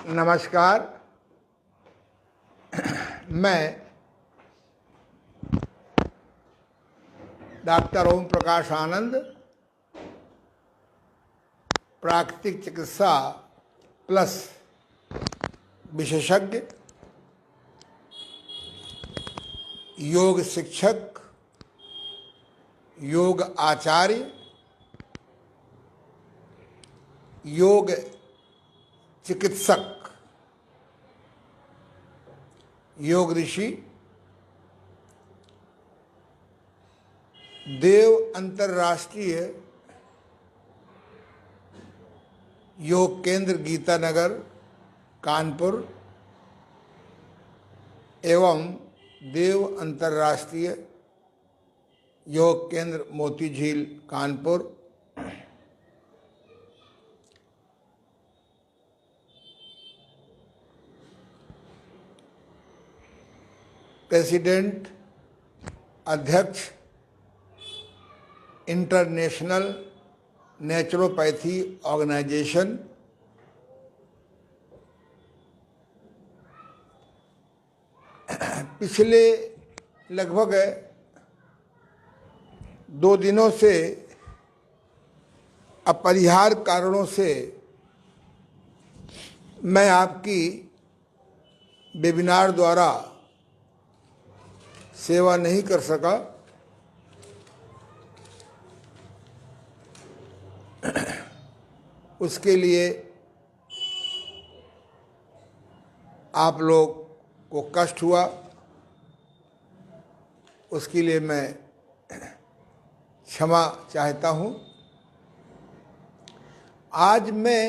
नमस्कार। मैं डॉक्टर ओम प्रकाश आनंद, प्राकृतिक चिकित्सा प्लस विशेषज्ञ, योग शिक्षक, योग आचार्य, योग चिकित्सक, योग ऋषि, देव अंतर्राष्ट्रीय योग केंद्र गीतानगर कानपुर एवं देव अंतर्राष्ट्रीय योग केंद्र मोती झील कानपुर प्रेसिडेंट अध्यक्ष इंटरनेशनल नेचुरोपैथी ऑर्गेनाइजेशन, पिछले लगभग 2 दिनों से अपरिहार्य कारणों से मैं आपकी वेबिनार द्वारा सेवा नहीं कर सका। उसके लिए आप लोग को कष्ट हुआ, उसके लिए मैं क्षमा चाहता हूँ। आज मैं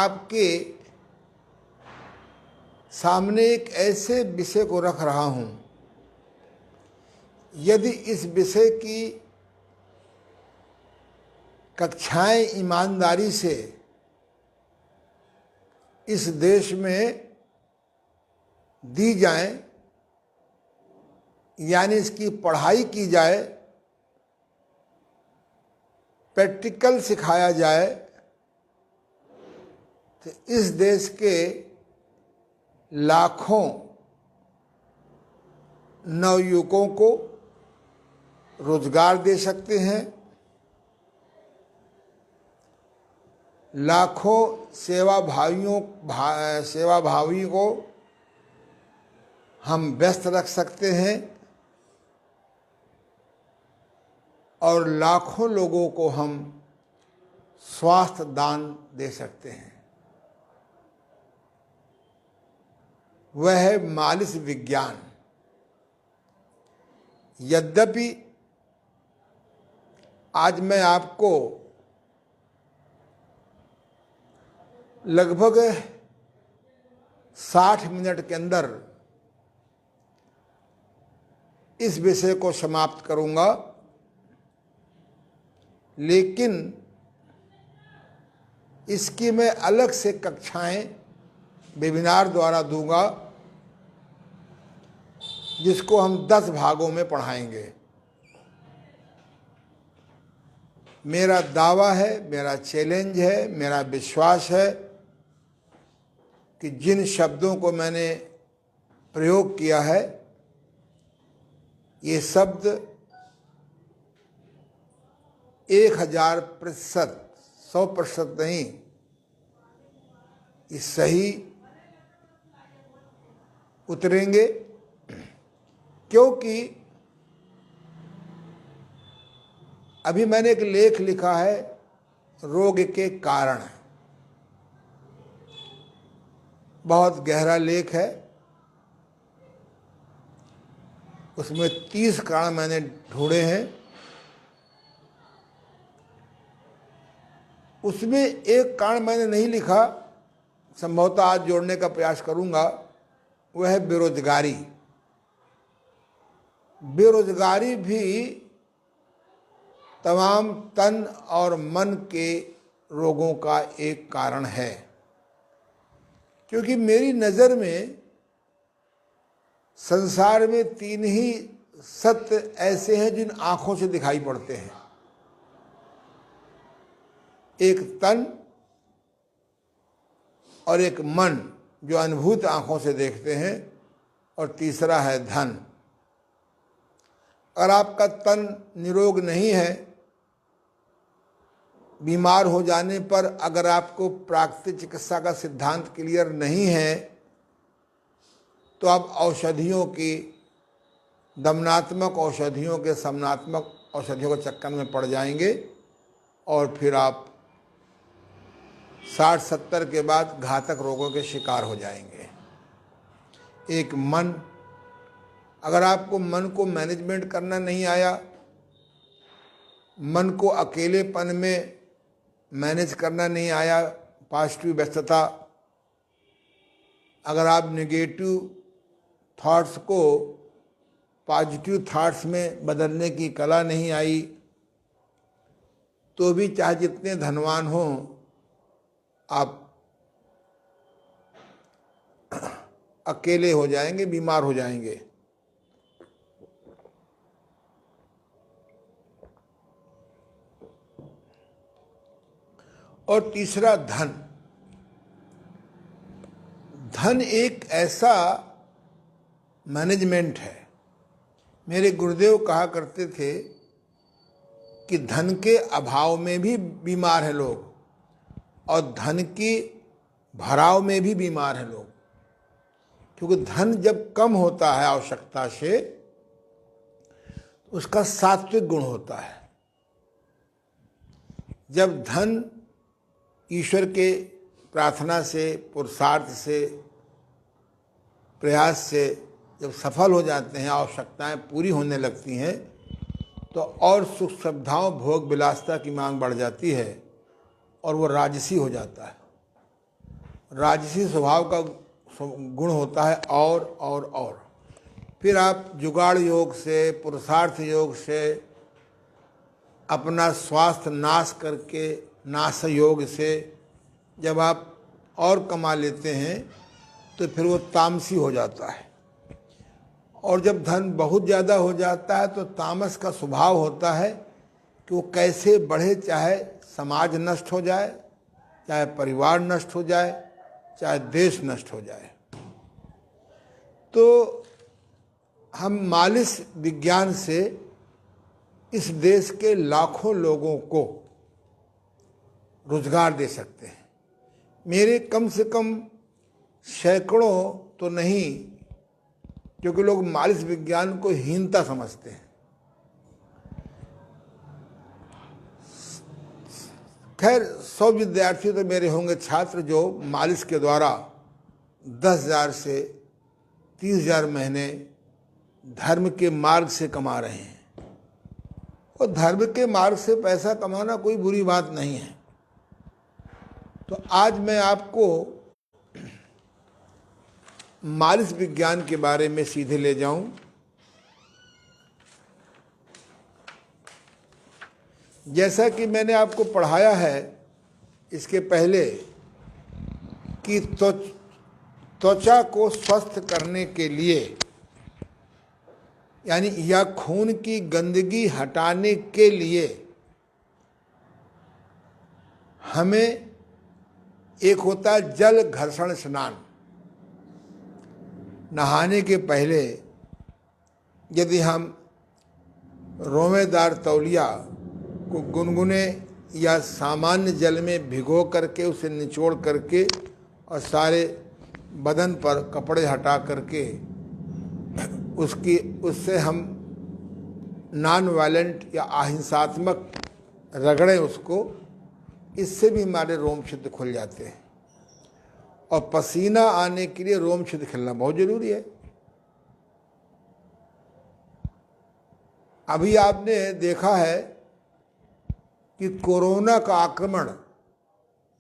आपके सामने एक ऐसे विषय को रख रहा हूँ, यदि इस विषय की कक्षाएं ईमानदारी से इस देश में दी जाएं, यानी इसकी पढ़ाई की जाए, प्रैक्टिकल सिखाया जाए, तो इस देश के लाखों नवयुवकों को रोजगार दे सकते हैं, लाखों सेवाभावियों को हम व्यस्त रख सकते हैं और लाखों लोगों को हम स्वास्थ्य दान दे सकते हैं। वह है मालिश विज्ञान। यद्यपि आज मैं आपको लगभग 60 मिनट के अंदर इस विषय को समाप्त करूंगा, लेकिन इसकी मैं अलग से कक्षाएं वेबिनार द्वारा दूंगा, जिसको हम 10 भागों में पढ़ाएंगे। मेरा दावा है, मेरा चैलेंज है, मेरा विश्वास है कि जिन शब्दों को मैंने प्रयोग किया है, ये शब्द 1000%, 100% नहीं, ये सही उतरेंगे, क्योंकि अभी मैंने एक लेख लिखा है रोग के कारण। बहुत गहरा लेख है, उसमें 30 कारण मैंने ढूंढे हैं। उसमें एक कारण मैंने नहीं लिखा, संभवतः आज जोड़ने का प्रयास करूंगा, वह है बेरोजगारी। बेरोजगारी भी तमाम तन और मन के रोगों का एक कारण है, क्योंकि मेरी नज़र में संसार में 3 ही सत्य ऐसे हैं जिन आँखों से दिखाई पड़ते हैं। एक तन और एक मन जो अनुभूत आंखों से देखते हैं, और तीसरा है धन। अगर आपका तन निरोग नहीं है, बीमार हो जाने पर अगर आपको प्राकृतिक चिकित्सा का सिद्धांत क्लियर नहीं है, तो आप औषधियों की, दमनात्मक औषधियों के, समनात्मक औषधियों के चक्कर में पड़ जाएंगे और फिर आप 60-70 के बाद घातक रोगों के शिकार हो जाएंगे। एक मन, अगर आपको मन को मैनेजमेंट करना नहीं आया, मन को अकेलेपन में मैनेज करना नहीं आया, पॉजिटिव व्यस्तता, अगर आप नेगेटिव थॉट्स को पॉजिटिव थॉट्स में बदलने की कला नहीं आई, तो भी चाहे जितने धनवान हों, आप अकेले हो जाएंगे, बीमार हो जाएंगे। और तीसरा धन। धन एक ऐसा मैनेजमेंट है। मेरे गुरुदेव कहा करते थे कि धन के अभाव में भी बीमार हैं लोग, और धन की भराव में भी बीमार हैं लोग। क्योंकि धन जब कम होता है आवश्यकता से, उसका सात्विक गुण होता है। जब धन ईश्वर के प्रार्थना से, पुरुषार्थ से, प्रयास से जब सफल हो जाते हैं, आवश्यकताएं पूरी होने लगती हैं, तो और सुख सुविधाओं, भोग विलासता की मांग बढ़ जाती है और वो राजसी हो जाता है। राजसी स्वभाव का गुण होता है और फिर आप जुगाड़ योग से, पुरुषार्थ योग से, अपना स्वास्थ्य नाश करके, नाश योग से जब आप और कमा लेते हैं, तो फिर वो तामसी हो जाता है। और जब धन बहुत ज़्यादा हो जाता है, तो तामस का स्वभाव होता है कि वो कैसे बढ़े, चाहे समाज नष्ट हो जाए, चाहे परिवार नष्ट हो जाए, चाहे देश नष्ट हो जाए। तो हम मालिश विज्ञान से इस देश के लाखों लोगों को रोजगार दे सकते हैं। मेरे कम से कम सैकड़ों तो नहीं, क्योंकि लोग मालिश विज्ञान को हीनता समझते हैं। खैर 100 विद्यार्थी तो मेरे होंगे, छात्र, जो मालिश के द्वारा 10,000 से 30,000 महीने धर्म के मार्ग से कमा रहे हैं। और धर्म के मार्ग से पैसा कमाना कोई बुरी बात नहीं है। तो आज मैं आपको मालिश विज्ञान के बारे में सीधे ले जाऊं। जैसा कि मैंने आपको पढ़ाया है इसके पहले कि त्वचा को स्वस्थ करने के लिए, यानी या खून की गंदगी हटाने के लिए, हमें एक होता है जल घर्षण स्नान। नहाने के पहले यदि हम रोमेदार तौलिया को गुनगुने या सामान्य जल में भिगो करके, उसे निचोड़ करके और सारे बदन पर कपड़े हटा करके उससे हम नॉन वायलेंट या अहिंसात्मक रगड़ें उसको, इससे भी हमारे रोम छिद्र खुल जाते हैं। और पसीना आने के लिए रोम छिद्र खिलना बहुत जरूरी है। अभी आपने देखा है कि कोरोना का आक्रमण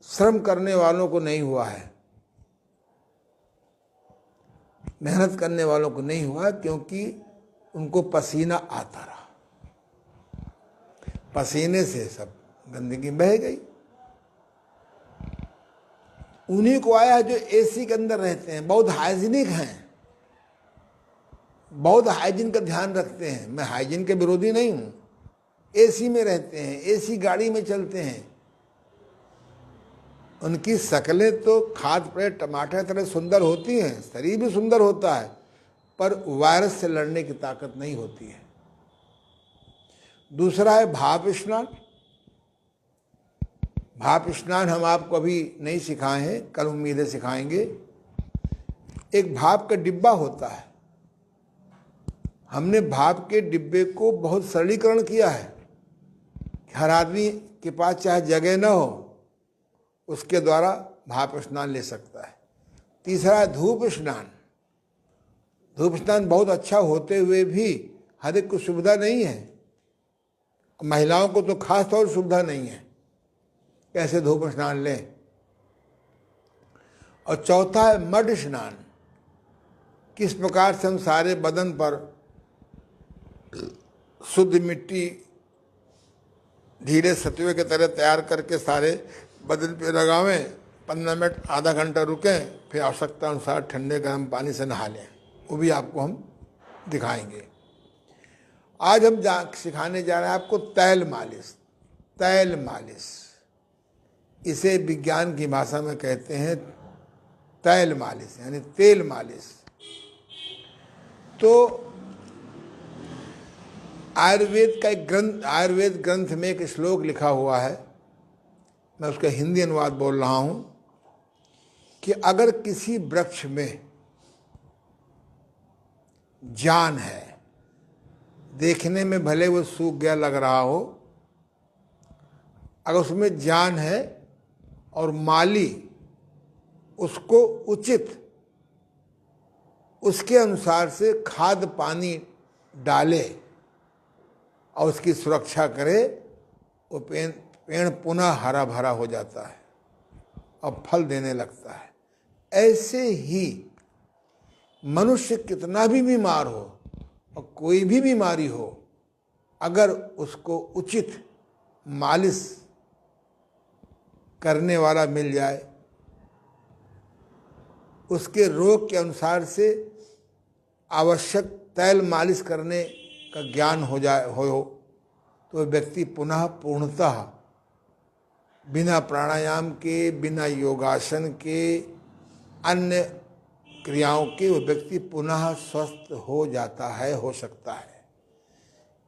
श्रम करने वालों को नहीं हुआ है, मेहनत करने वालों को नहीं हुआ, क्योंकि उनको पसीना आता रहा। पसीने से सब गंदगी बह गई। उन्हीं को आया जो एसी के अंदर रहते हैं, बहुत हाइजीनिक हैं, बहुत हाइजीन का ध्यान रखते हैं। मैं हाइजीन के विरोधी नहीं हूं। एसी में रहते हैं, एसी गाड़ी में चलते हैं, उनकी शक्लें तो खाद पे टमाटर तरह सुंदर होती हैं, शरीर भी सुंदर होता है, पर वायरस से लड़ने की ताकत नहीं होती है। दूसरा है भाप स्नान। भाप स्नान हम आपको अभी नहीं सिखाए हैं, कल उम्मीद है सिखाएंगे। एक भाप का डिब्बा होता है, हमने भाप के डिब्बे को बहुत सरलीकरण किया है। हर आदमी के पास चाहे जगह न हो, उसके द्वारा भाप स्नान ले सकता है। तीसरा है धूप स्नान। धूप स्नान बहुत अच्छा होते हुए भी हर एक को सुविधा नहीं है, महिलाओं को तो खास तौर पर सुविधा नहीं है कैसे धूप स्नान लें। और चौथा है मड स्नान। किस प्रकार से हम सारे बदन पर शुद्ध मिट्टी धीरे सतुए की तरह तैयार करके सारे बदन पे लगावें, 15 मिनट आधा घंटा रुकें, फिर आवश्यकता अनुसार ठंडे गर्म पानी से नहा लें। वो भी आपको हम दिखाएंगे। आज हम सिखाने जा रहे हैं आपको तैल मालिश। तैल मालिश, इसे विज्ञान की भाषा में कहते हैं तैल मालिश, यानी तेल मालिश। तो आयुर्वेद ग्रंथ में एक श्लोक लिखा हुआ है, मैं उसका हिंदी अनुवाद बोल रहा हूं कि अगर किसी वृक्ष में जान है, देखने में भले वो सूख गया लग रहा हो, अगर उसमें जान है और माली उसको उचित उसके अनुसार से खाद पानी डाले और उसकी सुरक्षा करे, वो पेड़ पुनः हरा भरा हो जाता है और फल देने लगता है। ऐसे ही मनुष्य कितना भी बीमार हो और कोई भी बीमारी हो, अगर उसको उचित मालिश करने वाला मिल जाए, उसके रोग के अनुसार से आवश्यक तैल मालिश करने का ज्ञान हो तो व्यक्ति पुनः पूर्णतः बिना प्राणायाम के, बिना योगासन के, अन्य क्रियाओं के वो व्यक्ति पुनः स्वस्थ हो जाता है, हो सकता है।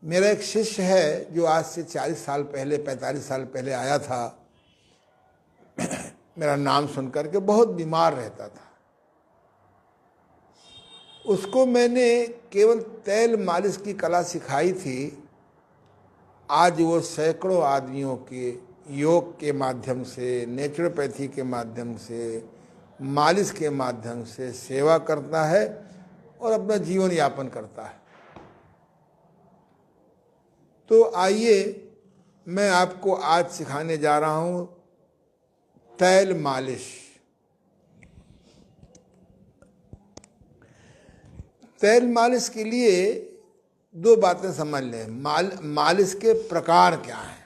मेरा एक शिष्य है जो आज से 40 साल पहले, 45 साल पहले आया था, मेरा नाम सुनकर के बहुत बीमार रहता था। उसको मैंने केवल तेल मालिश की कला सिखाई थी। आज वो सैकड़ों आदमियों के योग के माध्यम से, नेचुरोपैथी के माध्यम से, मालिश के माध्यम से सेवा करता है और अपना जीवन यापन करता है। तो आइए मैं आपको आज सिखाने जा रहा हूं तैल मालिश। तैल मालिश के लिए दो बातें समझ लें। मालिश के प्रकार क्या हैं।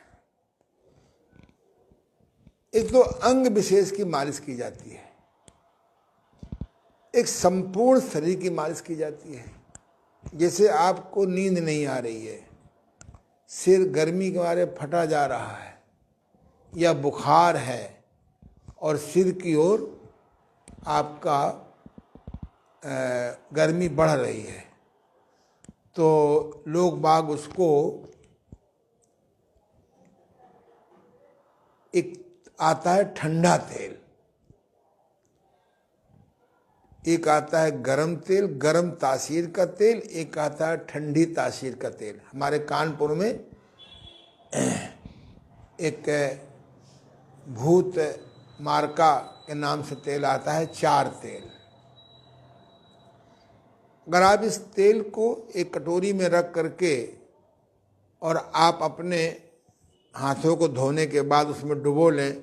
एक तो अंग विशेष की मालिश की जाती है, एक संपूर्ण शरीर की मालिश की जाती है। जैसे आपको नींद नहीं आ रही है, सिर गर्मी के मारे फटा जा रहा है, या बुखार है और सिर की ओर आपका गर्मी बढ़ रही है, तो लोग बाग उसको एक आता है ठंडा तेल, एक आता है गरम तेल, गरम तासीर का तेल, एक आता है ठंडी तासीर का तेल। हमारे कानपुर में एक भूत मार्का के नाम से तेल आता है, 4 तेल। अगर आप इस तेल को एक कटोरी में रख करके और आप अपने हाथों को धोने के बाद उसमें डुबो लें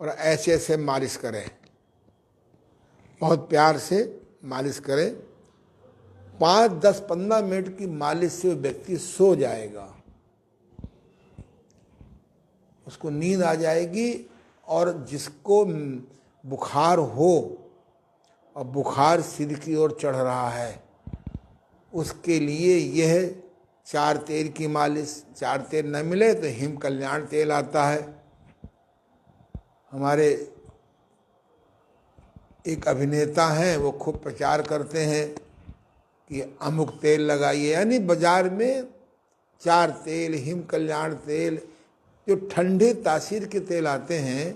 और ऐसे ऐसे मालिश करें, बहुत प्यार से मालिश करें। 5, 10, 15 मिनट की मालिश से व्यक्ति सो जाएगा, उसको नींद आ जाएगी। और जिसको बुखार हो और बुखार सिर की ओर चढ़ रहा है, उसके लिए यह 4 तेल की मालिश। 4 तेल न मिले तो हिम कल्याण तेल आता है, हमारे एक अभिनेता हैं, वो खूब प्रचार करते हैं कि अमुक तेल लगाइए, यानी बाजार में 4 तेल, हिम कल्याण तेल, जो ठंडे तासीर के तेल आते हैं,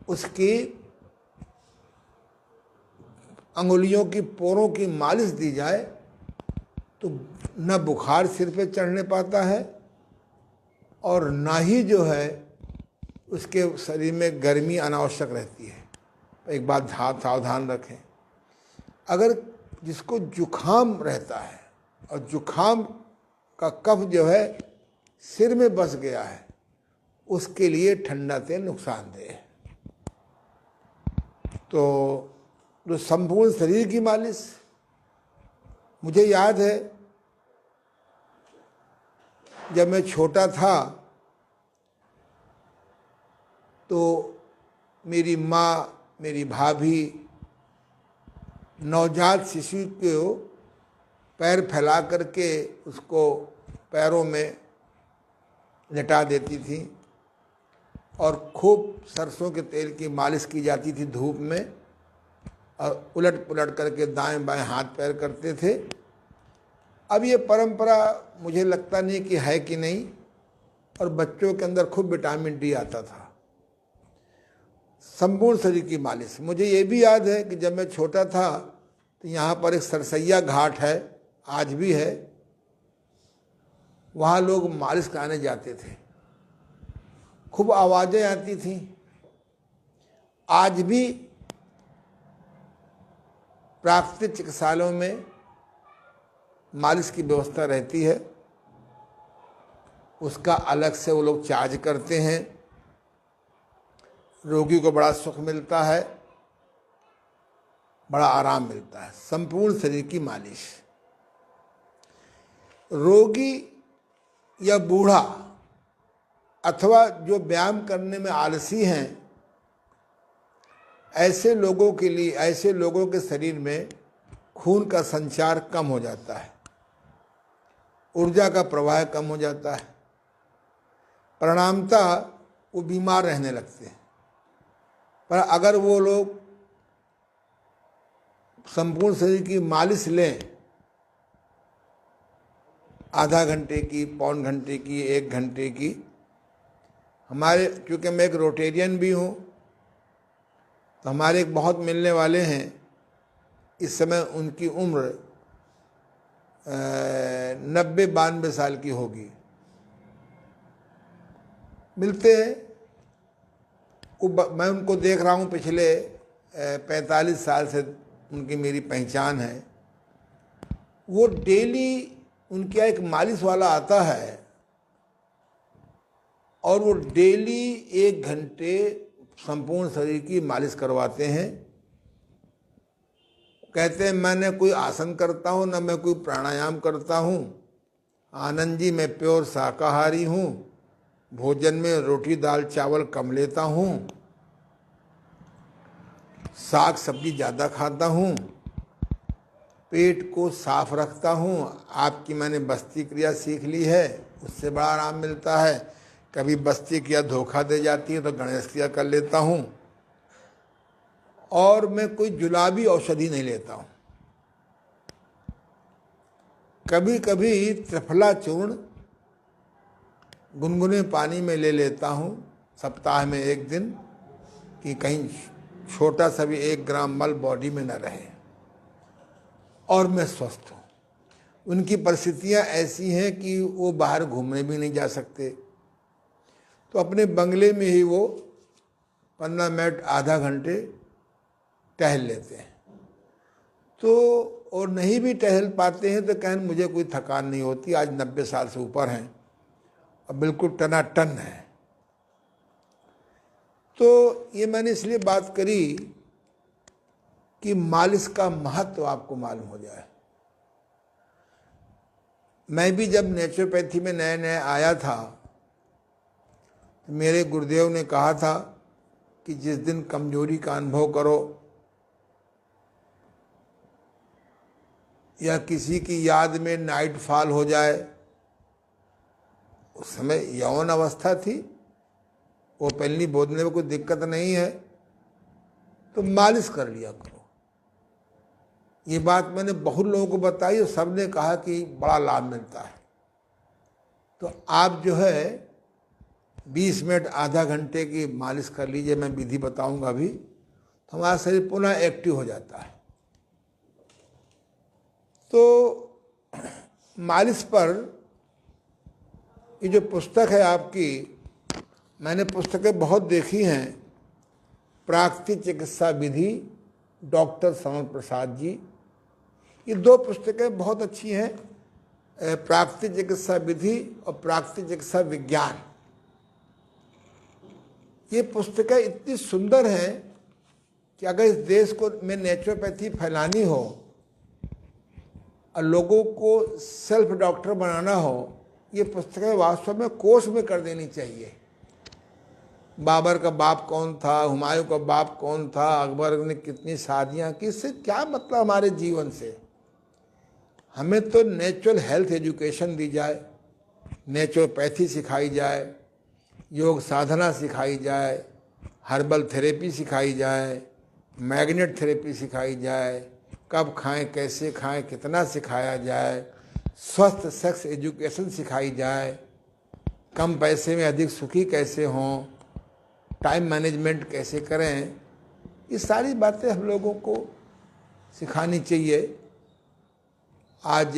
उसकी अंगुलियों की पोरों की मालिश दी जाए तो न बुखार सिर पे चढ़ने पाता है और ना ही जो है उसके शरीर में गर्मी अनावश्यक रहती है। एक बात सावधान रखें, अगर जिसको जुखाम रहता है और जुखाम का कफ जो है सिर में बस गया है, उसके लिए ठंडा तेल नुकसानदेह है। तो संपूर्ण शरीर की मालिश, मुझे याद है जब मैं छोटा था तो मेरी माँ, मेरी भाभी नवजात शिशु को पैर फैला करके उसको पैरों में लेटा देती थी और खूब सरसों के तेल की मालिश की जाती थी धूप में, और उलट पुलट करके दाएं बाएं हाथ पैर करते थे। अब ये परंपरा मुझे लगता नहीं कि है कि नहीं, और बच्चों के अंदर खूब विटामिन डी आता था। संपूर्ण शरीर की मालिश, मुझे ये भी याद है कि जब मैं छोटा था तो यहाँ पर एक सरसैया घाट है, आज भी है, वहाँ लोग मालिश कराने जाते थे, खूब आवाज़ें आती थीं। आज भी प्राकृतिक चिकित्सालयों में मालिश की व्यवस्था रहती है, उसका अलग से वो लोग चार्ज करते हैं, रोगी को बड़ा सुख मिलता है, बड़ा आराम मिलता है। संपूर्ण शरीर की मालिश, रोगी या बूढ़ा अथवा जो व्यायाम करने में आलसी हैं, ऐसे लोगों के लिए, ऐसे लोगों के शरीर में खून का संचार कम हो जाता है, ऊर्जा का प्रवाह कम हो जाता है, परिणामतः वो बीमार रहने लगते हैं। पर अगर वो लोग संपूर्ण शरीर की मालिश लें, आधा घंटे की, पौन घंटे की, 1 घंटे की, हमारे, क्योंकि मैं एक रोटेरियन भी हूँ, तो हमारे एक बहुत मिलने वाले हैं, इस समय उनकी उम्र 90-92 साल की होगी, मिलते हैं, मैं उनको देख रहा हूँ पिछले 45 साल से, उनकी मेरी पहचान है। वो डेली, उनके यहाँ एक मालिश वाला आता है और वो डेली 1 घंटे संपूर्ण शरीर की मालिश करवाते हैं। कहते हैं मैं न कोई आसन करता हूँ, न मैं कोई प्राणायाम करता हूँ, आनंद जी मैं प्योर शाकाहारी हूँ, भोजन में रोटी दाल चावल कम लेता हूँ, साग सब्जी ज़्यादा खाता हूँ, पेट को साफ रखता हूँ, आपकी मैंने बस्ती क्रिया सीख ली है, उससे बड़ा आराम मिलता है, कभी बस्ती क्रिया धोखा दे जाती है तो गणेश क्रिया कर लेता हूँ, और मैं कोई जुलाबी औषधि नहीं लेता हूँ। कभी कभी त्रिफला चूर्ण गुनगुने पानी में ले लेता हूँ सप्ताह में 1 दिन, कि कहीं छोटा सा भी 1 ग्राम मल बॉडी में न रहे, और मैं स्वस्थ हूँ। उनकी परिस्थितियाँ ऐसी हैं कि वो बाहर घूमने भी नहीं जा सकते, तो अपने बंगले में ही वो 15 मिनट आधा घंटे टहल लेते हैं। तो और नहीं भी टहल पाते हैं तो कहें मुझे कोई थकान नहीं होती, आज 90 साल से ऊपर हैं और बिल्कुल टनाटन है। तो ये मैंने इसलिए बात करी कि मालिश का महत्व आपको मालूम हो जाए। मैं भी जब नेचुरोपैथी में नए नए आया था तो मेरे गुरुदेव ने कहा था कि जिस दिन कमजोरी का अनुभव करो या किसी की याद में नाइट फॉल हो जाए, उस समय यौन अवस्था थी, ओपनली बोलने में कोई दिक्कत नहीं है, तो मालिश कर लिया करो। ये बात मैंने बहुत लोगों को बताई और सब ने कहा कि बड़ा लाभ मिलता है। तो आप जो है 20 मिनट आधा घंटे की मालिश कर लीजिए, मैं विधि बताऊंगा अभी, तो हमारा शरीर पुनः एक्टिव हो जाता है। तो मालिश पर ये जो पुस्तक है आपकी, मैंने पुस्तकें बहुत देखी हैं। प्राकृतिक चिकित्सा विधि, डॉक्टर श्यामा प्रसाद जी, ये 2 पुस्तकें बहुत अच्छी हैं, प्राकृतिक चिकित्सा विधि और प्राकृतिक चिकित्सा विज्ञान। ये पुस्तकें इतनी सुंदर हैं कि अगर इस देश को में नेचुरोपैथी फैलानी हो और लोगों को सेल्फ डॉक्टर बनाना हो, ये पुस्तकें वास्तव में कोर्स में कर देनी चाहिए। बाबर का बाप कौन था, हुमायूं का बाप कौन था, अकबर ने कितनी शादियां की, इससे क्या मतलब हमारे जीवन से। हमें तो नेचुरल हेल्थ एजुकेशन दी जाए, नेचुरोपैथी सिखाई जाए, योग साधना सिखाई जाए, हर्बल थेरेपी सिखाई जाए, मैग्नेट थेरेपी सिखाई जाए, कब खाएं, कैसे खाएं, कितना सिखाया जाए, स्वस्थ सेक्स एजुकेशन सिखाई जाए, कम पैसे में अधिक सुखी कैसे हों, टाइम मैनेजमेंट कैसे करें, ये सारी बातें हम लोगों को सिखानी चाहिए। आज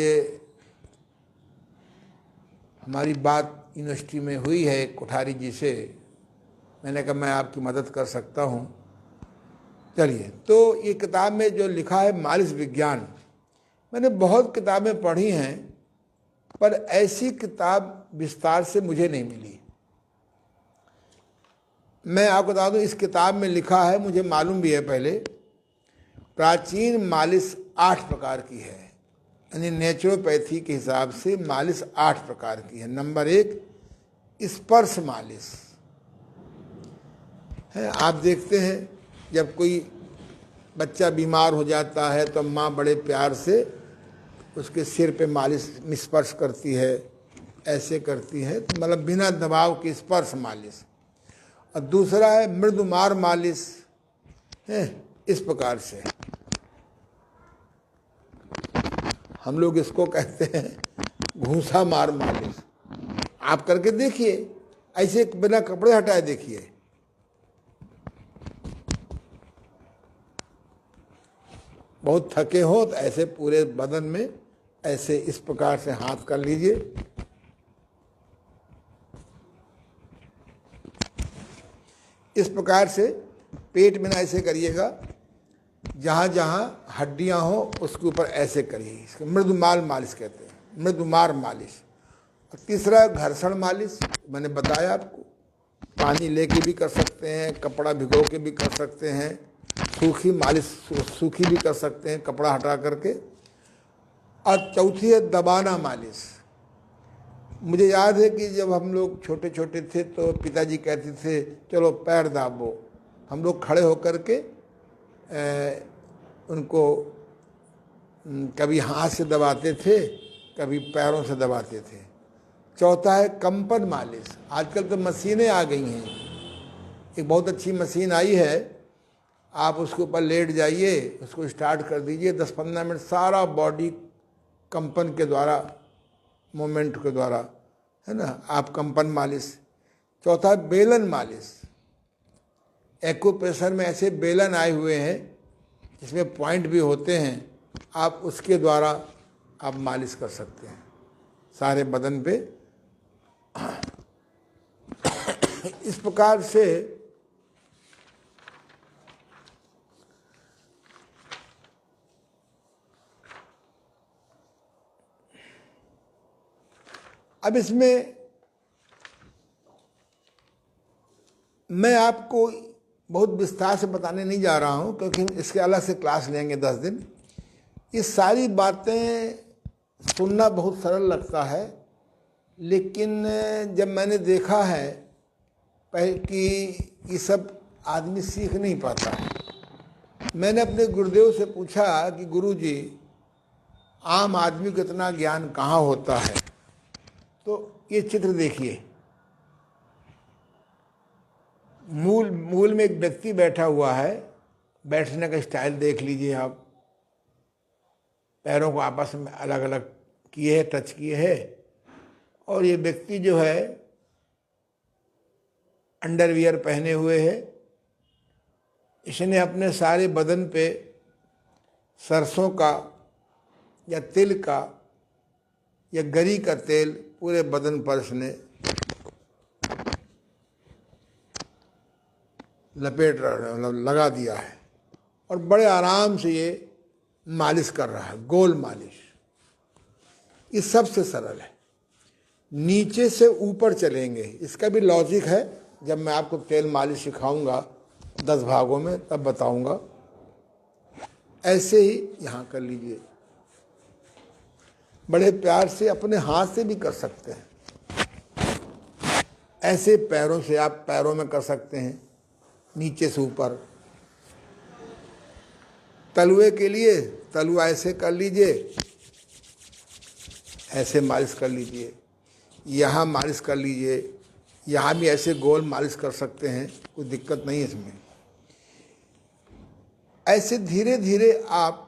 हमारी बात यूनिवर्सिटी में हुई है कोठारी जी से, मैंने कहा मैं आपकी मदद कर सकता हूँ। चलिए, तो ये किताब में जो लिखा है मालिश विज्ञान, मैंने बहुत किताबें पढ़ी हैं पर ऐसी किताब विस्तार से मुझे नहीं मिली। मैं आपको बता दूं, इस किताब में लिखा है, मुझे मालूम भी है पहले, प्राचीन मालिश 8 प्रकार की है, यानी नेचुरोपैथी के हिसाब से मालिश 8 प्रकार की है। नंबर 1 स्पर्श मालिश है। आप देखते हैं जब कोई बच्चा बीमार हो जाता है तो माँ बड़े प्यार से उसके सिर पे मालिश स्पर्श करती है, ऐसे करती है, तो मतलब बिना दबाव की स्पर्श मालिश। और दूसरा है मृदुमार मालिश है, इस प्रकार से हम लोग इसको कहते हैं घूसा मार मालिश। आप करके देखिए, ऐसे बिना कपड़े हटाए देखिए, बहुत थके हो तो ऐसे पूरे बदन में ऐसे इस प्रकार से हाथ कर लीजिए। इस प्रकार से पेट में ना ऐसे करिएगा, जहाँ जहाँ हड्डियाँ हो उसके ऊपर ऐसे करिए, इसको मृदुमाल मालिश कहते हैं, मृदुमार मालिश। और तीसरा घर्षण मालिश, मैंने बताया आपको, पानी लेके भी कर सकते हैं, कपड़ा भिगो के भी कर सकते हैं, सूखी मालिश सूखी भी कर सकते हैं कपड़ा हटा करके। और चौथी है दबाना मालिश। मुझे याद है कि जब हम लोग छोटे छोटे थे तो पिताजी कहते थे चलो पैर दाबो, हम लोग खड़े होकर के उनको कभी हाथ से दबाते थे, कभी पैरों से दबाते थे। चौथा है कंपन मालिश। आजकल तो मशीनें आ गई हैं, एक बहुत अच्छी मशीन आई है, आप उसके ऊपर लेट जाइए, उसको स्टार्ट कर दीजिए, 10-15 मिनट सारा बॉडी कंपन के द्वारा, मोमेंट के द्वारा, है ना, आप कंपन मालिश। चौथा बेलन मालिश। एक्यूप्रेशर में ऐसे बेलन आए हुए हैं जिसमें पॉइंट भी होते हैं, आप उसके द्वारा आप मालिश कर सकते हैं सारे बदन पे। इस प्रकार से अब इसमें मैं आपको बहुत विस्तार से बताने नहीं जा रहा हूँ, क्योंकि इसके अलग से क्लास लेंगे 10 दिन। ये सारी बातें सुनना बहुत सरल लगता है, लेकिन जब मैंने देखा है कि ये सब आदमी सीख नहीं पाता है, मैंने अपने गुरुदेव से पूछा कि गुरुजी, आम आदमी को इतना ज्ञान कहाँ होता है। तो ये चित्र देखिए, मूल में एक व्यक्ति बैठा हुआ है, बैठने का स्टाइल देख लीजिए आप, पैरों को आपस में अलग अलग किए है, टच किए है। और ये व्यक्ति जो है अंडरवियर पहने हुए है, इसने अपने सारे बदन पे सरसों का या तिल का या गरी का तेल पूरे बदन पर इसने लगा दिया है और बड़े आराम से ये मालिश कर रहा है, गोल मालिश। ये सबसे सरल है। नीचे से ऊपर चलेंगे, इसका भी लॉजिक है, जब मैं आपको तेल मालिश सिखाऊंगा 10 भागों में तब बताऊंगा। ऐसे ही यहाँ कर लीजिए, बड़े प्यार से अपने हाथ से भी कर सकते हैं, ऐसे पैरों से आप पैरों में कर सकते हैं, नीचे से ऊपर। तलवे के लिए तलवा ऐसे कर लीजिए, ऐसे मालिश कर लीजिए, यहाँ मालिश कर लीजिए, यहाँ भी ऐसे गोल मालिश कर सकते हैं, कोई दिक्कत नहीं है इसमें। ऐसे धीरे धीरे आप,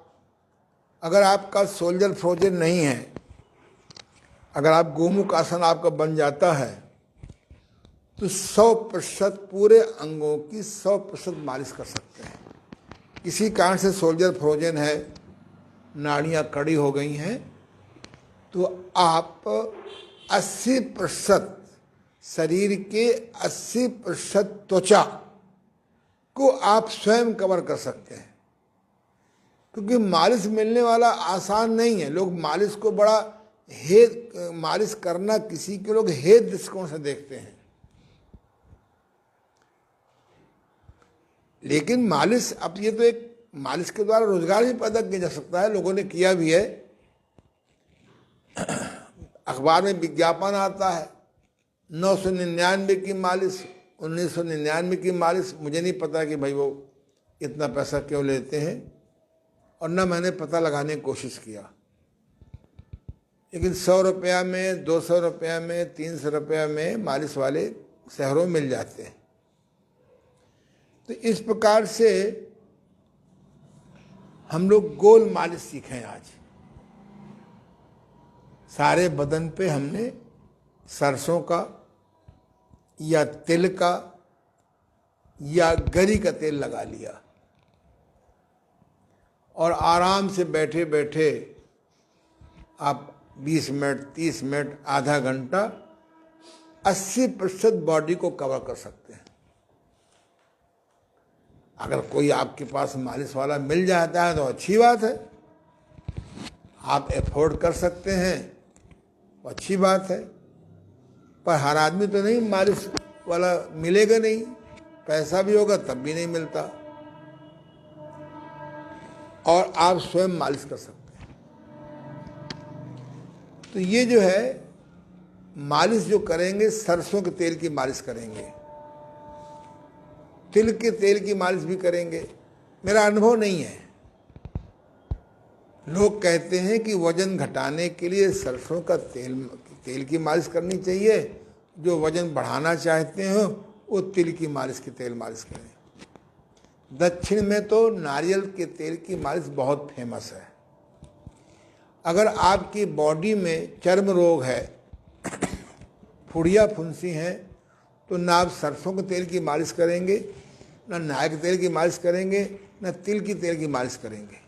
अगर आपका सोल्जर फ्रोजन नहीं है, अगर आप गोमुख आसन आपका बन जाता है तो 100% पूरे अंगों की 100% मालिश कर सकते हैं। किसी कारण से सोल्जर फ्रोजन है, नाड़ियाँ कड़ी हो गई हैं, तो आप 80% शरीर के 80% त्वचा को आप स्वयं कवर कर सकते हैं। क्योंकि मालिश मिलने वाला आसान नहीं है। लोग मालिश को बड़ा मालिश करना किसी के लोग हेय दृष्टिकोण से देखते हैं, लेकिन मालिश, अब ये तो एक मालिश के द्वारा रोजगार भी पैदा किया जा सकता है, लोगों ने किया भी है। अखबार में विज्ञापन आता है 999 की मालिश, 1999 की मालिश। मुझे नहीं पता कि भाई वो इतना पैसा क्यों लेते हैं, और ना मैंने पता लगाने की कोशिश किया, लेकिन 100 रुपया में, 200 रुपया में, 300 रुपया में मालिश वाले शहरों में मिल जाते हैं। तो इस प्रकार से हम लोग गोल मालिश सीखें आज। सारे बदन पे हमने सरसों का या तिल का या गरी का तेल लगा लिया और आराम से बैठे बैठे आप 20 मिनट, 30 मिनट, आधा घंटा 80% बॉडी को कवर कर सकते हैं। अगर कोई आपके पास मालिश वाला मिल जाता है तो अच्छी बात है, आप एफोर्ड कर सकते हैं, वो अच्छी बात है। पर हर आदमी तो नहीं मालिश वाला मिलेगा नहीं, पैसा भी होगा तब भी नहीं मिलता, और आप स्वयं मालिश कर सकते हैं। तो ये जो है मालिश जो करेंगे, सरसों के तेल की मालिश करेंगे, तिल के तेल की मालिश भी करेंगे। मेरा अनुभव नहीं है, लोग कहते हैं कि वजन घटाने के लिए सरसों का तेल की मालिश करनी चाहिए, जो वजन बढ़ाना चाहते हो वो तिल की मालिश की तेल मालिश करें। दक्षिण में तो नारियल के तेल की मालिश बहुत फेमस है। अगर आपकी बॉडी में चर्म रोग है, फुड़िया फुंसी हैं, तो ना आप सरसों के तेल की मालिश करेंगे, ना नारियल के तेल की मालिश करेंगे, ना तिल की तेल की मालिश करेंगे।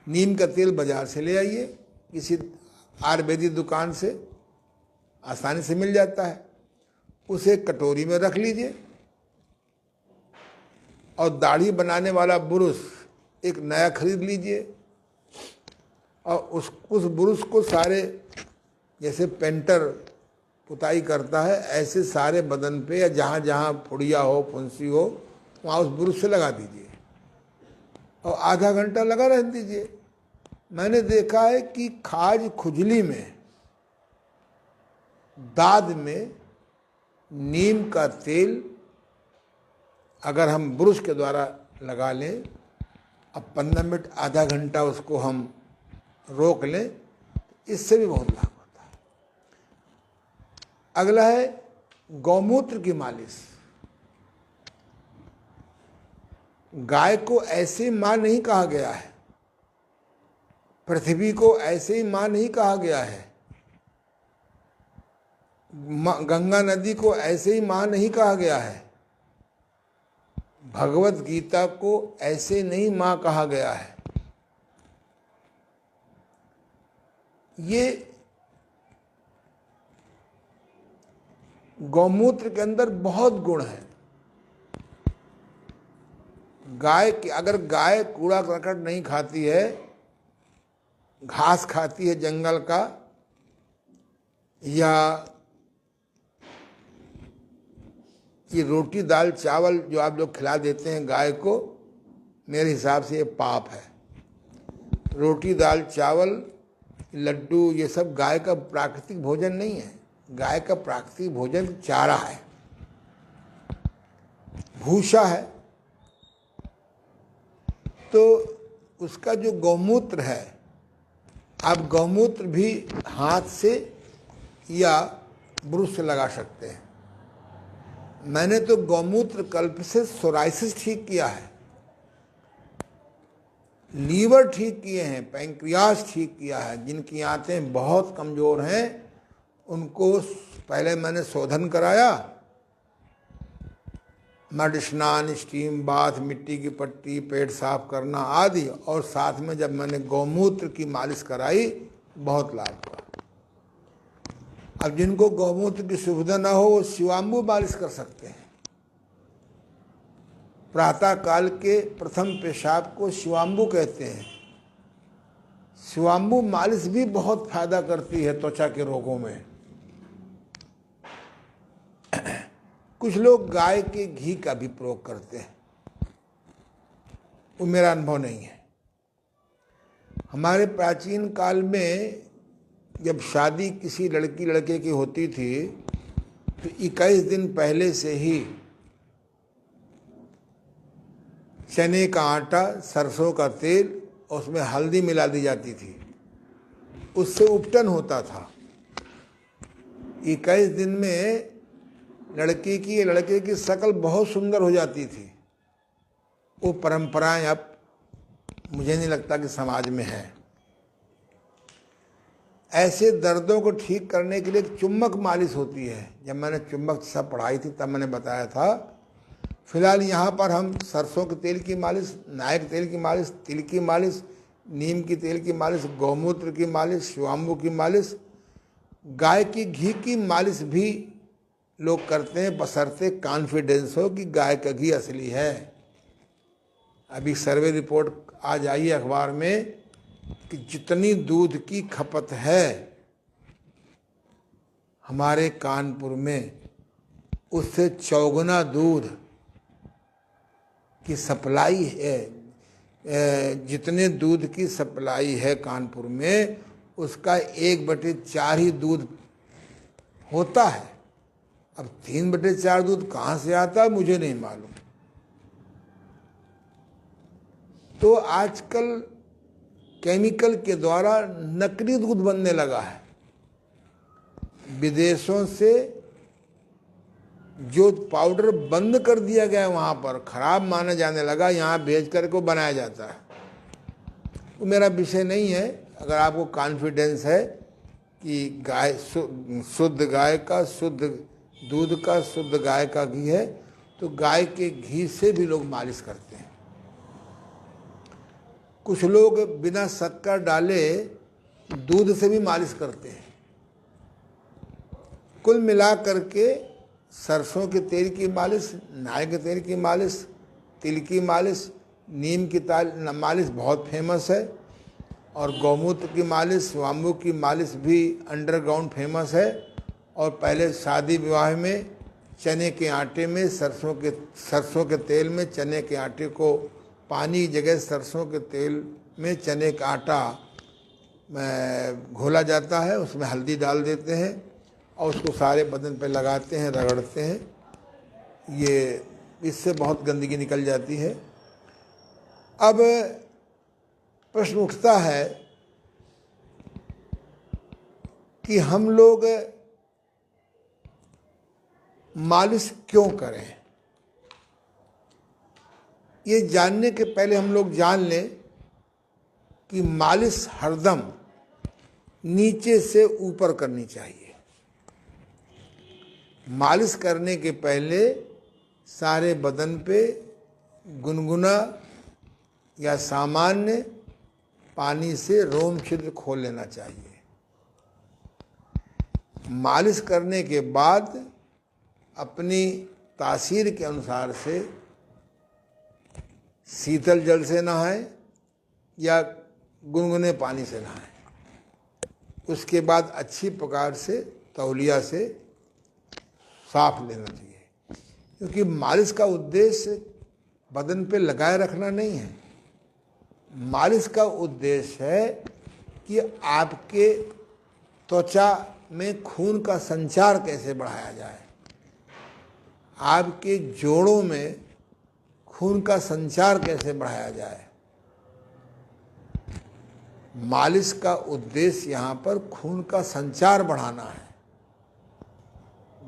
नीम का तेल बाजार से ले आइए, किसी आयुर्वेदिक दुकान से आसानी से मिल जाता है, उसे कटोरी में रख लीजिए और दाढ़ी बनाने वाला बुरुश एक नया खरीद लीजिए और उस बुरुश को सारे, जैसे पेंटर पुताई करता है ऐसे सारे बदन पे या जहाँ जहाँ फुड़िया हो, फुंसी हो, वहाँ उस बुरुश से लगा दीजिए और आधा घंटा लगा रह दीजिए। मैंने देखा है कि खाज खुजली में, दाद में नीम का तेल अगर हम ब्रश के द्वारा लगा लें, अब 15 मिनट, आधा घंटा उसको हम रोक लें, इससे भी बहुत लाभ होता है। अगला है गौमूत्र की मालिश। गाय को ऐसे माँ नहीं कहा गया है, पृथ्वी को ऐसे ही माँ नहीं कहा गया है, गंगा नदी को ऐसे ही माँ नहीं कहा गया है, भगवत गीता को ऐसे नहीं माँ कहा गया है। ये गौमूत्र के अंदर बहुत गुण है। गाय की, अगर गाय कूड़ा करकट नहीं खाती है, घास खाती है जंगल का, या ये रोटी दाल चावल जो आप लोग खिला देते हैं गाय को, मेरे हिसाब से ये पाप है। रोटी दाल चावल लड्डू ये सब गाय का प्राकृतिक भोजन नहीं है। गाय का प्राकृतिक भोजन चारा है, भूसा है। तो उसका जो गौमूत्र है, आप गौमूत्र भी हाथ से या ब्रश से लगा सकते हैं। मैंने तो गौमूत्र कल्प से सोराइसिस ठीक किया है, लीवर ठीक किए हैं, पैंक्रियास ठीक किया है। जिनकी आंतें बहुत कमज़ोर हैं उनको पहले मैंने शोधन कराया, मड स्नान, स्टीम बाथ, मिट्टी की पट्टी, पेट साफ करना आदि, और साथ में जब मैंने गौमूत्र की मालिश कराई, बहुत लाभ हुआ। अब जिनको गौमूत्र की सुविधा ना हो वो शिवाम्बु मालिश कर सकते हैं। प्रातः काल के प्रथम पेशाब को शिवाम्बु कहते हैं। शिवाम्बु मालिश भी बहुत फायदा करती है त्वचा के रोगों में। कुछ लोग गाय के घी का भी प्रयोग करते हैं, वो मेरा अनुभव नहीं है। हमारे प्राचीन काल में जब शादी किसी लड़की लड़के की होती थी तो 21 दिन पहले से ही चने का आटा, सरसों का तेल और उसमें हल्दी मिला दी जाती थी, उससे उपटन होता था। 21 दिन में लड़की की लड़के की शक्ल बहुत सुंदर हो जाती थी। वो परंपराएं अब मुझे नहीं लगता कि समाज में है। ऐसे दर्दों को ठीक करने के लिए एक चुम्बक मालिश होती है। जब मैंने चुम्बक सब पढ़ाई थी तब मैंने बताया था। फिलहाल यहाँ पर हम सरसों के तेल की मालिश, नायक तेल की मालिश, तिल की मालिश, नीम की तेल की मालिश, गौमूत्र की मालिश, शिवाम्बु की मालिश, गाय की घी की मालिश भी लोग करते हैं, बशर्ते कॉन्फिडेंस हो कि गाय का घी असली है। अभी सर्वे रिपोर्ट आज आई है अखबार में कि जितनी दूध की खपत है हमारे कानपुर में, उससे चौगुना दूध की सप्लाई है। जितने दूध की सप्लाई है कानपुर में, उसका 1/4 ही दूध होता है। अब 3/4 दूध कहाँ से आता है मुझे नहीं मालूम। तो आजकल केमिकल के द्वारा नकली दूध बनने लगा है। विदेशों से जो पाउडर बंद कर दिया गया है वहाँ पर, खराब माना जाने लगा, यहाँ भेज कर को बनाया जाता है। वो मेरा विषय नहीं है। अगर आपको कॉन्फिडेंस है कि गाय शुद्ध गाय का, शुद्ध दूध का, शुद्ध गाय का घी है, तो गाय के घी से भी लोग मालिश करते हैं। कुछ लोग बिना शक्कर डाले दूध से भी मालिश करते हैं। कुल मिला करके सरसों के तेल की मालिश, नारियल के तेल की मालिश, तिल की मालिश, नीम की मालिश बहुत फेमस है, और गौमूत्र की मालिश, शिवाम्बु की मालिश भी अंडरग्राउंड फेमस है। और पहले शादी विवाह में चने के आटे में सरसों के तेल में चने के आटे को, पानी की जगह सरसों के तेल में चने का आटा घोला जाता है, उसमें हल्दी डाल देते हैं और उसको सारे बदन पे लगाते हैं, रगड़ते हैं। ये इससे बहुत गंदगी निकल जाती है। अब प्रश्न उठता है कि हम लोग मालिश क्यों करें। ये जानने के पहले हम लोग जान लें कि मालिश हरदम नीचे से ऊपर करनी चाहिए। मालिश करने के पहले सारे बदन पे गुनगुना या सामान्य पानी से रोम छिद्र खोल लेना चाहिए। मालिश करने के बाद अपनी तासीर के अनुसार से शीतल जल से नहाएं या गुनगुने पानी से नहाएं। उसके बाद अच्छी प्रकार से तौलिया से साफ लेना चाहिए, क्योंकि मालिश का उद्देश्य बदन पे लगाए रखना नहीं है। मालिश का उद्देश्य है कि आपके त्वचा में खून का संचार कैसे बढ़ाया जाए, आपके जोड़ों में खून का संचार कैसे बढ़ाया जाए। मालिश का उद्देश्य यहाँ पर खून का संचार बढ़ाना है।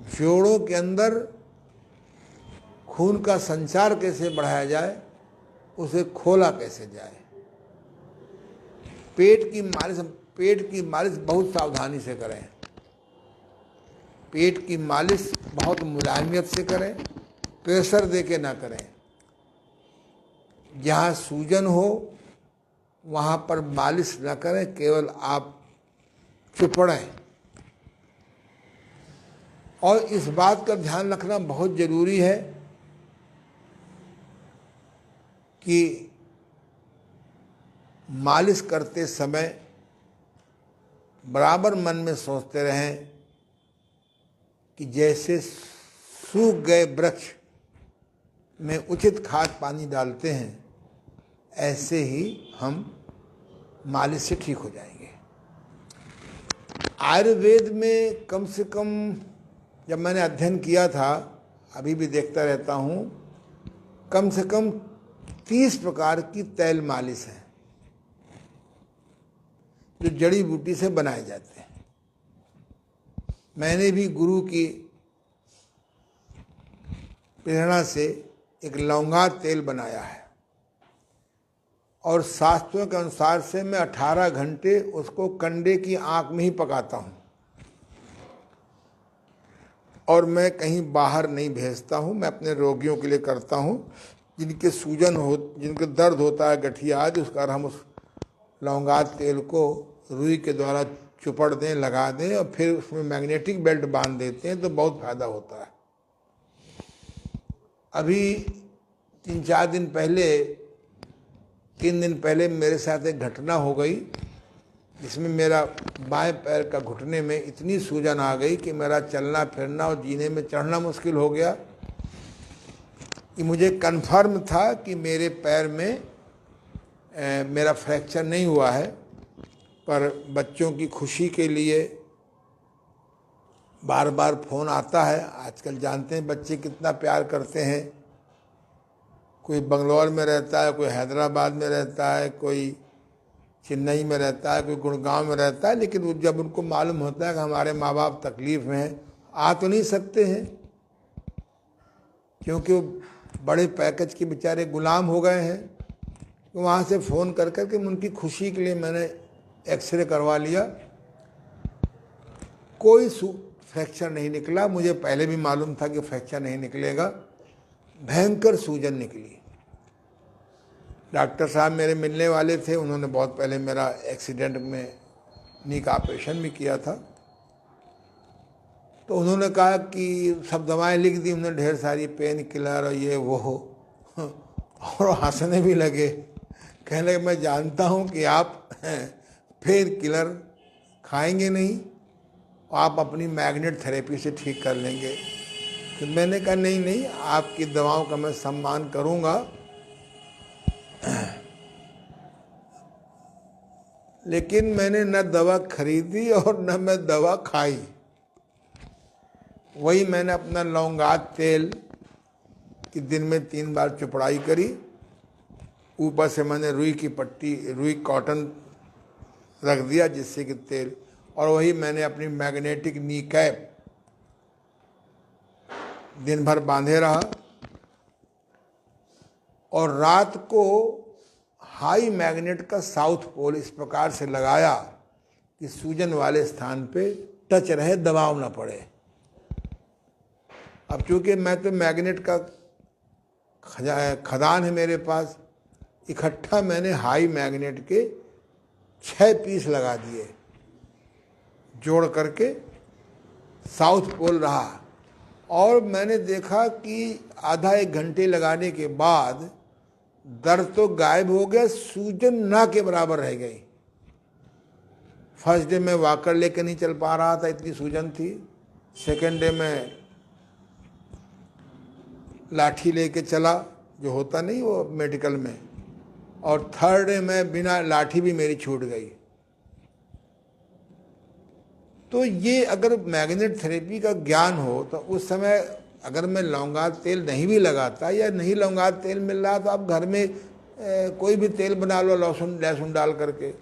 जोड़ों के अंदर खून का संचार कैसे बढ़ाया जाए, उसे खोला कैसे जाए। पेट की मालिश बहुत सावधानी से करें। पेट की मालिश बहुत मुलायमियत से करें, प्रेशर दे के ना करें। जहाँ सूजन हो वहाँ पर मालिश न करें, केवल आप चुपड़ें। और इस बात का ध्यान रखना बहुत ज़रूरी है कि मालिश करते समय बराबर मन में सोचते रहें कि जैसे सूख गए वृक्ष में उचित खाद पानी डालते हैं, ऐसे ही हम मालिश से ठीक हो जाएंगे। आयुर्वेद में कम से कम, जब मैंने अध्ययन किया था, अभी भी देखता रहता हूँ, कम से कम 30 प्रकार की तैल मालिश है जो जड़ी बूटी से बनाए जाते हैं। मैंने भी गुरु की प्रेरणा से एक लौंगा तेल बनाया है और शास्त्रों के अनुसार से मैं 18 घंटे उसको कंडे की आंख में ही पकाता हूँ और मैं कहीं बाहर नहीं भेजता हूँ। मैं अपने रोगियों के लिए करता हूँ, जिनके सूजन हो, जिनके दर्द होता है गठिया आदि, उस कारण हम उस लौंगा तेल को रुई के द्वारा चुपड़ दें, लगा दें और फिर उसमें मैग्नेटिक बेल्ट बांध देते हैं तो बहुत फायदा होता है। अभी 3 दिन पहले मेरे साथ एक घटना हो गई जिसमें मेरा बाएं पैर का घुटने में इतनी सूजन आ गई कि मेरा चलना फिरना और जीने में चढ़ना मुश्किल हो गया। कि मुझे कन्फर्म था कि मेरे पैर में मेरा फ्रैक्चर नहीं हुआ है, पर बच्चों की खुशी के लिए बार बार फ़ोन आता है। आजकल जानते हैं बच्चे कितना प्यार करते हैं। कोई बंगलौर में रहता है, कोई हैदराबाद में रहता है, कोई चेन्नई में रहता है, कोई गुड़गांव में रहता है, लेकिन जब उनको मालूम होता है कि हमारे माँ बाप तकलीफ़ में हैं, आ तो नहीं सकते हैं क्योंकि वो बड़े पैकेज के बेचारे गुलाम हो गए हैं। तो वहाँ से फ़ोन कर कर के उनकी खुशी के लिए मैंने एक्सरे करवा लिया। कोई फ्रैक्चर नहीं निकला। मुझे पहले भी मालूम था कि फ्रैक्चर नहीं निकलेगा। भयंकर सूजन निकली। डॉक्टर साहब मेरे मिलने वाले थे, उन्होंने बहुत पहले मेरा एक्सीडेंट में नी का ऑपरेशन भी किया था। तो उन्होंने कहा कि सब दवाएं लिख दी उन्होंने, ढेर सारी पेन किलर और ये वो हो, और हंसने भी लगे। कहने लगे मैं जानता हूँ कि आप पेन किलर खाएंगे नहीं, आप अपनी मैग्नेट थेरेपी से ठीक कर लेंगे। तो मैंने कहा नहीं, आपकी दवाओं का मैं सम्मान करूँगा, लेकिन मैंने न दवा खरीदी और न मैं दवा खाई। वही मैंने अपना लौंगा तेल कि दिन में 3 बार चुपड़ाई करी, ऊपर से मैंने रुई कॉटन रख दिया जिससे कि तेल, और वही मैंने अपनी मैग्नेटिक नी कैप दिन भर बांधे रहा। और रात को हाई मैग्नेट का साउथ पोल इस प्रकार से लगाया कि सूजन वाले स्थान पे टच रहे, दबाव ना पड़े। अब चूंकि मैं तो मैग्नेट का खदान है मेरे पास, इकट्ठा मैंने हाई मैग्नेट के 6 पीस लगा दिए, जोड़ करके साउथ पोल रहा। और मैंने देखा कि आधा 1 घंटे लगाने के बाद दर्द तो गायब हो गया, सूजन ना के बराबर रह गई। फर्स्ट डे में वॉकर लेके नहीं चल पा रहा था, इतनी सूजन थी। सेकेंड डे में लाठी लेके चला, जो होता नहीं वो मेडिकल में, और थर्ड डे में बिना लाठी भी मेरी छूट गई। तो ये अगर मैग्नेट थेरेपी का ज्ञान हो तो उस समय अगर मैं लौंगा तेल नहीं भी लगाता या नहीं लौंगा तेल मिल रहा तो आप घर में कोई भी तेल बना लो लहसुन डाल करके।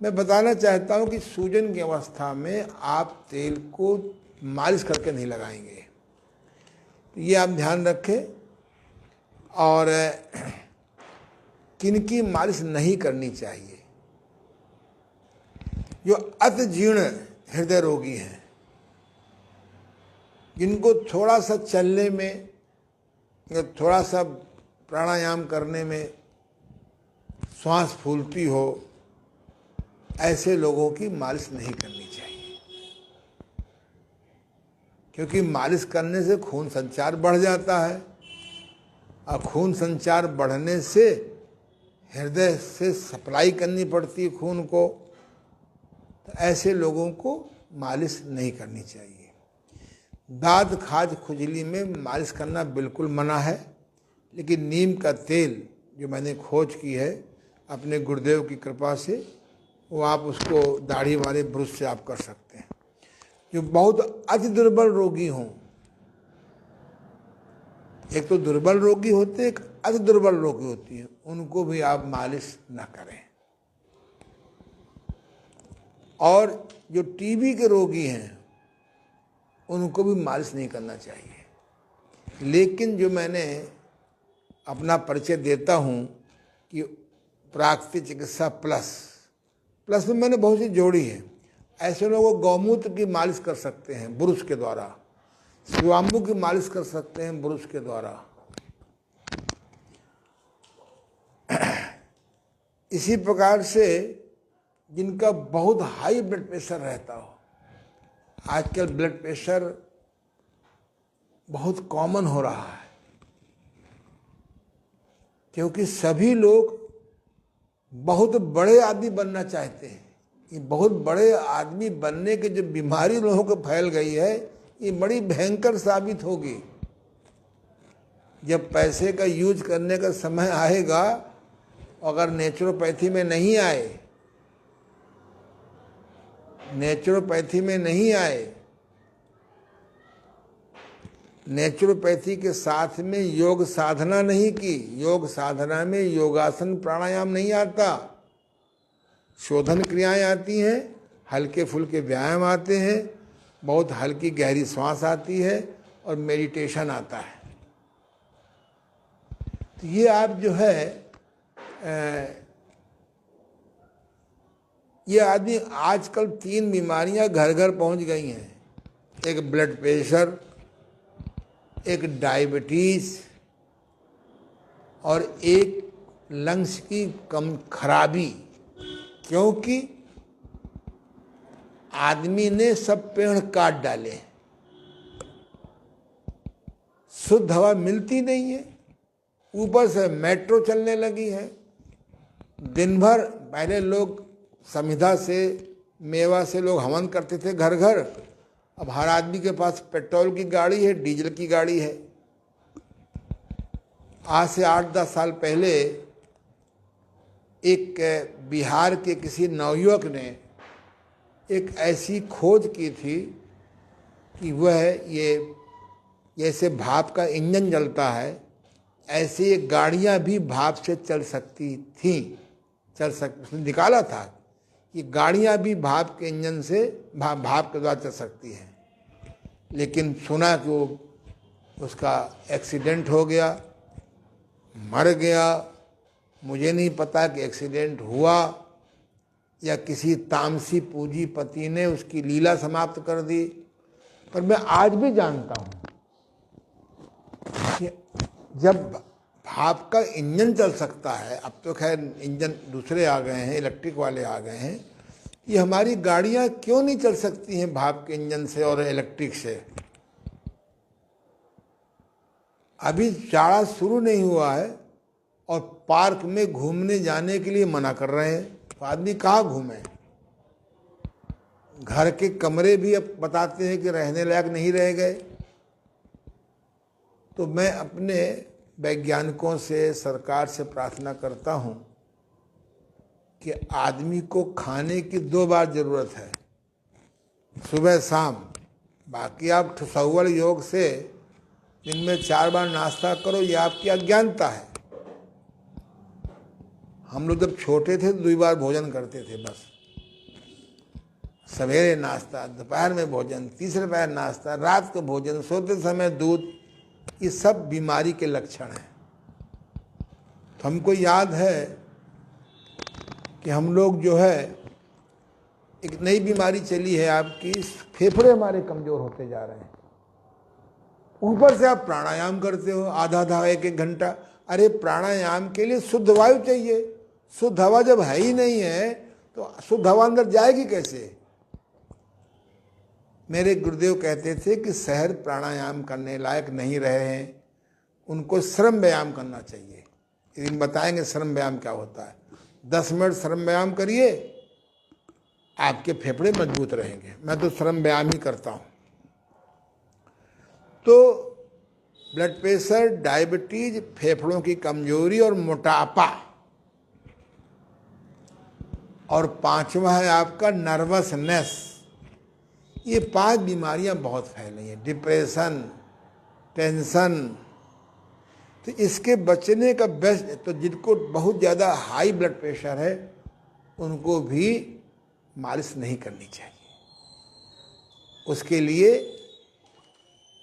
मैं बताना चाहता हूँ कि सूजन की अवस्था में आप तेल को मालिश करके नहीं लगाएंगे, तो ये आप ध्यान रखें। और किनकी मालिश नहीं करनी चाहिए? जो अतिजीर्ण हृदय रोगी हैं, जिनको थोड़ा सा चलने में या थोड़ा सा प्राणायाम करने में श्वास फूलती हो, ऐसे लोगों की मालिश नहीं करनी चाहिए, क्योंकि मालिश करने से खून संचार बढ़ जाता है, और खून संचार बढ़ने से हृदय से सप्लाई करनी पड़ती है खून को, तो ऐसे लोगों को मालिश नहीं करनी चाहिए। दाद खाज खुजली में मालिश करना बिल्कुल मना है, लेकिन नीम का तेल जो मैंने खोज की है अपने गुरुदेव की कृपा से, वो आप उसको दाढ़ी वाले ब्रश से आप कर सकते हैं। जो बहुत अति दुर्बल रोगी हों, एक तो दुर्बल रोगी होते, एक अति दुर्बल रोगी होती है, उनको भी आप मालिश ना करें। और जो टीबी के रोगी हैं उनको भी मालिश नहीं करना चाहिए। लेकिन जो मैंने अपना परिचय देता हूँ कि प्राकृतिक चिकित्सा प्लस में मैंने बहुत सी जोड़ी है। ऐसे लोगों को गौमूत्र की मालिश कर सकते हैं ब्रुश के द्वारा, शिवाम्बु की मालिश कर सकते हैं ब्रुश के द्वारा। इसी प्रकार से जिनका बहुत हाई ब्लड प्रेशर रहता हो, आजकल ब्लड प्रेशर बहुत कॉमन हो रहा है, क्योंकि सभी लोग बहुत बड़े आदमी बनना चाहते हैं। ये बहुत बड़े आदमी बनने की जो बीमारी लोगों को फैल गई है, ये बड़ी भयंकर साबित होगी। जब पैसे का यूज करने का समय आएगा, अगर नेचुरोपैथी में नहीं आए, नेचुरोपैथी में नहीं आए, नेचुरोपैथी के साथ में योग साधना नहीं की, योग साधना में योगासन प्राणायाम नहीं आता, शोधन क्रियाएं आती हैं, हल्के फुल्के व्यायाम आते हैं, बहुत हल्की गहरी सांस आती है, और मेडिटेशन आता है। तो ये आप जो है ये आदमी, आजकल 3 बीमारियां घर घर पहुंच गई हैं। एक ब्लड प्रेशर, एक डायबिटीज, और एक लंग्स की कम खराबी, क्योंकि आदमी ने सब पेड़ काट डाले, शुद्ध हवा मिलती नहीं है, ऊपर से मेट्रो चलने लगी है। दिन भर पहले लोग समिधा से, मेवा से लोग हवन करते थे घर घर, अब हर आदमी के पास पेट्रोल की गाड़ी है, डीजल की गाड़ी है। आज से 8-10 साल पहले एक बिहार के किसी नवयुवक ने एक ऐसी खोज की थी कि वह ये जैसे भाप का इंजन जलता है, ऐसे ये गाड़ियाँ भी भाप से चल सकती थीं, उसने निकाला था कि गाड़ियाँ भी भाप के इंजन से, भाप के द्वारा चल सकती हैं। लेकिन सुना कि वो उसका एक्सीडेंट हो गया, मर गया, मुझे नहीं पता कि एक्सीडेंट हुआ या किसी तामसी पूंजीपति ने उसकी लीला समाप्त कर दी, पर मैं आज भी जानता हूं कि जब भाप का इंजन चल सकता है, अब तो खैर इंजन दूसरे आ गए हैं, इलेक्ट्रिक वाले आ गए हैं, ये हमारी गाड़ियां क्यों नहीं चल सकती हैं भाप के इंजन से और इलेक्ट्रिक से? अभी जाड़ा शुरू नहीं हुआ है और पार्क में घूमने जाने के लिए मना कर रहे हैं, तो आदमी कहाँ घूमे? घर के कमरे भी अब बताते हैं कि रहने लायक नहीं रह गए। तो मैं अपने वैज्ञानिकों से, सरकार से प्रार्थना करता हूं कि आदमी को खाने की 2 बार जरूरत है, सुबह शाम। बाकी आप ठुसौल योग से दिन में 4 बार नाश्ता करो, ये आपकी अज्ञानता है। हम लोग जब छोटे थे तो 2 बार भोजन करते थे बस, सवेरे नाश्ता, दोपहर में भोजन, तीसरे पैर नाश्ता, रात को भोजन, सोते समय दूध। ये सब बीमारी के लक्षण हैं। तो हमको याद है कि हम लोग जो है, एक नई बीमारी चली है आपकी, फेफड़े हमारे कमजोर होते जा रहे हैं। ऊपर से आप प्राणायाम करते हो आधा आधा 1-1 घंटा। अरे प्राणायाम के लिए शुद्ध वायु चाहिए, शुद्ध हवा जब है ही नहीं है तो शुद्ध हवा अंदर जाएगी कैसे? मेरे गुरुदेव कहते थे कि शहर प्राणायाम करने लायक नहीं रहे हैं, उनको श्रम व्यायाम करना चाहिए। एक दिन बताएंगे श्रम व्यायाम क्या होता है। 10 मिनट श्रम व्यायाम करिए, आपके फेफड़े मजबूत रहेंगे। मैं तो श्रम व्यायाम ही करता हूँ। तो ब्लड प्रेशर, डायबिटीज, फेफड़ों की कमजोरी और मोटापा, और 5वां है आपका नर्वसनेस। ये 5 बीमारियां बहुत फैली हैं, डिप्रेशन, टेंशन। तो इसके बचने का बेस्ट, तो जिनको बहुत ज़्यादा हाई ब्लड प्रेशर है उनको भी मालिश नहीं करनी चाहिए। उसके लिए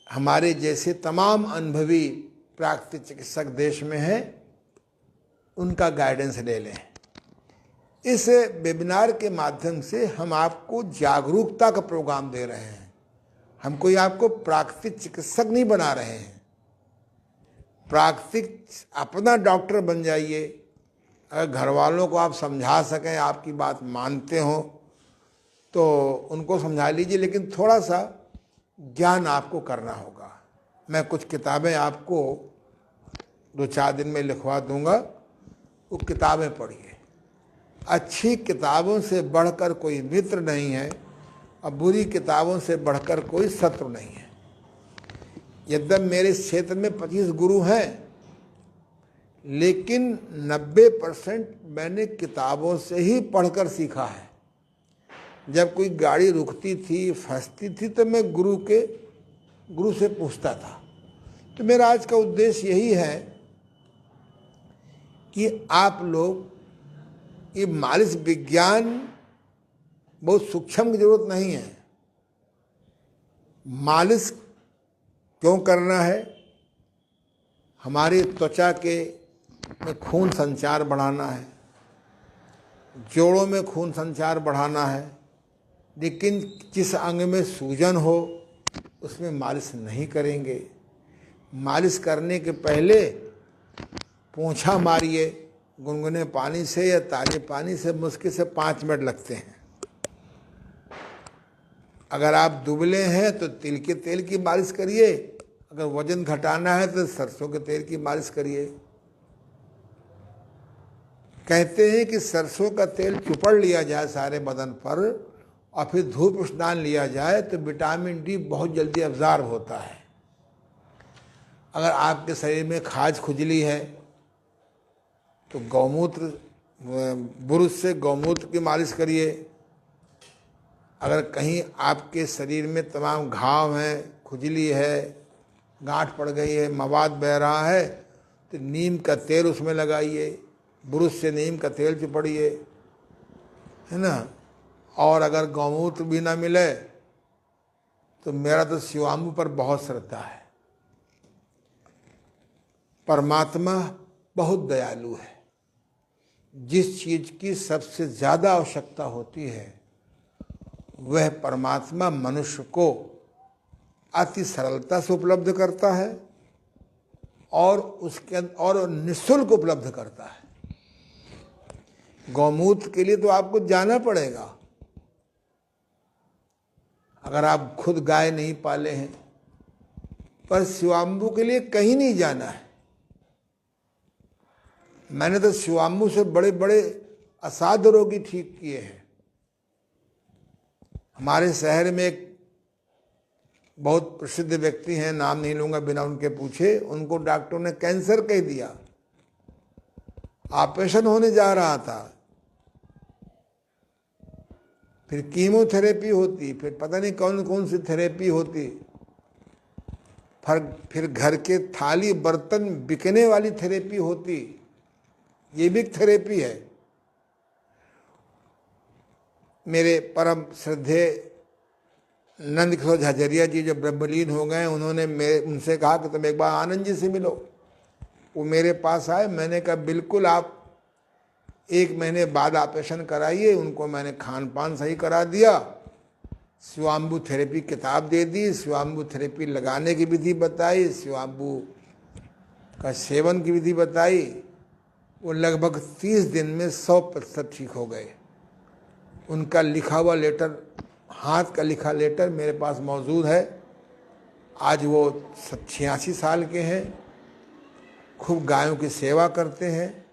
हमारे जैसे तमाम अनुभवी प्राकृतिक चिकित्सक देश में हैं, उनका गाइडेंस ले लें। इस वेबिनार के माध्यम से हम आपको जागरूकता का प्रोग्राम दे रहे हैं। हम कोई आपको प्राकृतिक चिकित्सक नहीं बना रहे हैं। प्राकृतिक अपना डॉक्टर बन जाइए। अगर घर वालों को आप समझा सकें, आपकी बात मानते हो तो उनको समझा लीजिए, लेकिन थोड़ा सा ज्ञान आपको करना होगा। मैं कुछ किताबें आपको 2-4 दिन में लिखवा दूंगा, वो किताबें पढ़िए। अच्छी किताबों से बढ़कर कोई मित्र नहीं है और बुरी किताबों से बढ़कर कोई शत्रु नहीं है। यद्यपि मेरे क्षेत्र में 25 गुरु हैं, लेकिन 90% मैंने किताबों से ही पढ़कर सीखा है। जब कोई गाड़ी रुकती थी, फंसती थी, तो मैं गुरु से पूछता था। तो मेरा आज का उद्देश्य यही है कि आप लोग, ये मालिश विज्ञान बहुत सूक्ष्म की जरूरत नहीं है। मालिश क्यों करना है? हमारी त्वचा के में खून संचार बढ़ाना है, जोड़ों में खून संचार बढ़ाना है। लेकिन जिस अंग में सूजन हो उसमें मालिश नहीं करेंगे। मालिश करने के पहले पोंछा मारिए गुनगुने पानी से या ताजे पानी से, मुश्किल से 5 मिनट लगते हैं। अगर आप दुबले हैं तो तिल के तेल की मालिश करिए, अगर वजन घटाना है तो सरसों के तेल की मालिश करिए। कहते हैं कि सरसों का तेल चुपड़ लिया जाए सारे बदन पर और फिर धूप स्नान लिया जाए तो विटामिन डी बहुत जल्दी अब्जॉर्ब होता है। अगर आपके शरीर में खाज खुजली है तो गौमूत्र, ब्रुश से गौमूत्र की मालिश करिए। अगर कहीं आपके शरीर में तमाम घाव हैं, खुजली है, गांठ पड़ गई है, मवाद बह रहा है, तो नीम का तेल उसमें लगाइए, ब्रुश से नीम का तेल चुपड़िए, है ना। और अगर गौमूत्र भी ना मिले तो मेरा तो शिवाम्बु पर बहुत श्रद्धा है। परमात्मा बहुत दयालु है। जिस चीज की सबसे ज्यादा आवश्यकता होती है वह परमात्मा मनुष्य को अति सरलता से उपलब्ध करता है और निःशुल्क उपलब्ध करता है। गौमूत्र के लिए तो आपको जाना पड़ेगा। अगर आप खुद गाय नहीं पाले हैं, पर शिवाम्बू के लिए कहीं नहीं जाना है। मैंने तो शिवाम्बू से बड़े बड़े असाध्य रोगी ठीक किए हैं। हमारे शहर में एक बहुत प्रसिद्ध व्यक्ति हैं, नाम नहीं लूंगा बिना उनके पूछे, उनको डॉक्टर ने कैंसर कह दिया। ऑपरेशन होने जा रहा था, फिर कीमोथेरेपी होती, फिर पता नहीं कौन कौन सी थेरेपी होती, फिर घर के थाली बर्तन बिकने वाली थेरेपी होती। ये भी एक थेरेपी है। मेरे परम श्रद्धेय नंद किशोर झाझरिया जी जो ब्रह्मलीन हो गए, उन्होंने उनसे कहा कि तुम एक बार आनंद जी से मिलो। वो मेरे पास आए, मैंने कहा बिल्कुल, आप 1 महीने बाद ऑपरेशन कराइए। उनको मैंने खान पान सही करा दिया, शिवाम्बू थेरेपी किताब दे दी, शिवाम्बू थेरेपी लगाने की विधि बताई, शिवाम्बू का सेवन की विधि बताई। वो लगभग 30 दिन में 100% ठीक हो गए। उनका लिखा हुआ लेटर, हाथ का लिखा लेटर मेरे पास मौजूद है। आज वो 86 साल के हैं, खूब गायों की सेवा करते हैं।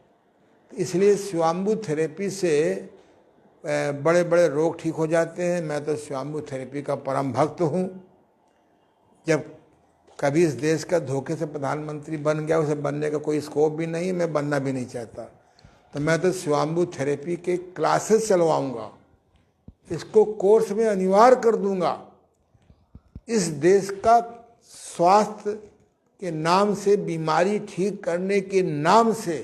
इसलिए शिवाम्बू थेरेपी से बड़े बड़े रोग ठीक हो जाते हैं। मैं तो शिवाम्बू थेरेपी का परम भक्त हूँ। जब कभी इस देश का धोखे से प्रधानमंत्री बन गया, उसे बनने का कोई स्कोप भी नहीं, मैं बनना भी नहीं चाहता, तो मैं तो शिवाम्बू थेरेपी के क्लासेस चलवाऊंगा, इसको कोर्स में अनिवार्य कर दूंगा। इस देश का स्वास्थ्य के नाम से, बीमारी ठीक करने के नाम से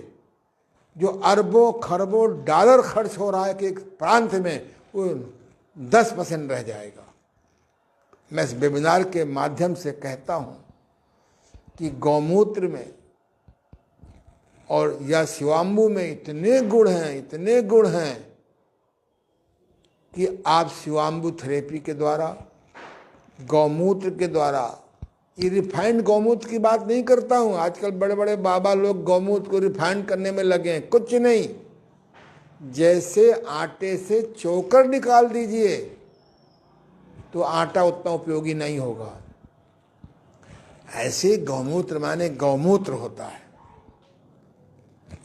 जो अरबों खरबों डॉलर खर्च हो रहा है कि एक प्रांत में, वो 10% रह जाएगा। मैं इस वेबिनार के माध्यम से कहता हूं कि गौमूत्र में और या शिवाम्बू में इतने गुण हैं, इतने गुण हैं कि आप शिवाम्बू थेरेपी के द्वारा, गौमूत्र के द्वारा, ये रिफाइंड गौमूत्र की बात नहीं करता हूं। आजकल बड़े बड़े बाबा लोग गौमूत्र को रिफाइंड करने में लगे हैं, कुछ नहीं। जैसे आटे से चोकर निकाल दीजिए तो आटा उतना उपयोगी नहीं होगा, ऐसे गौमूत्र माने गौमूत्र होता है।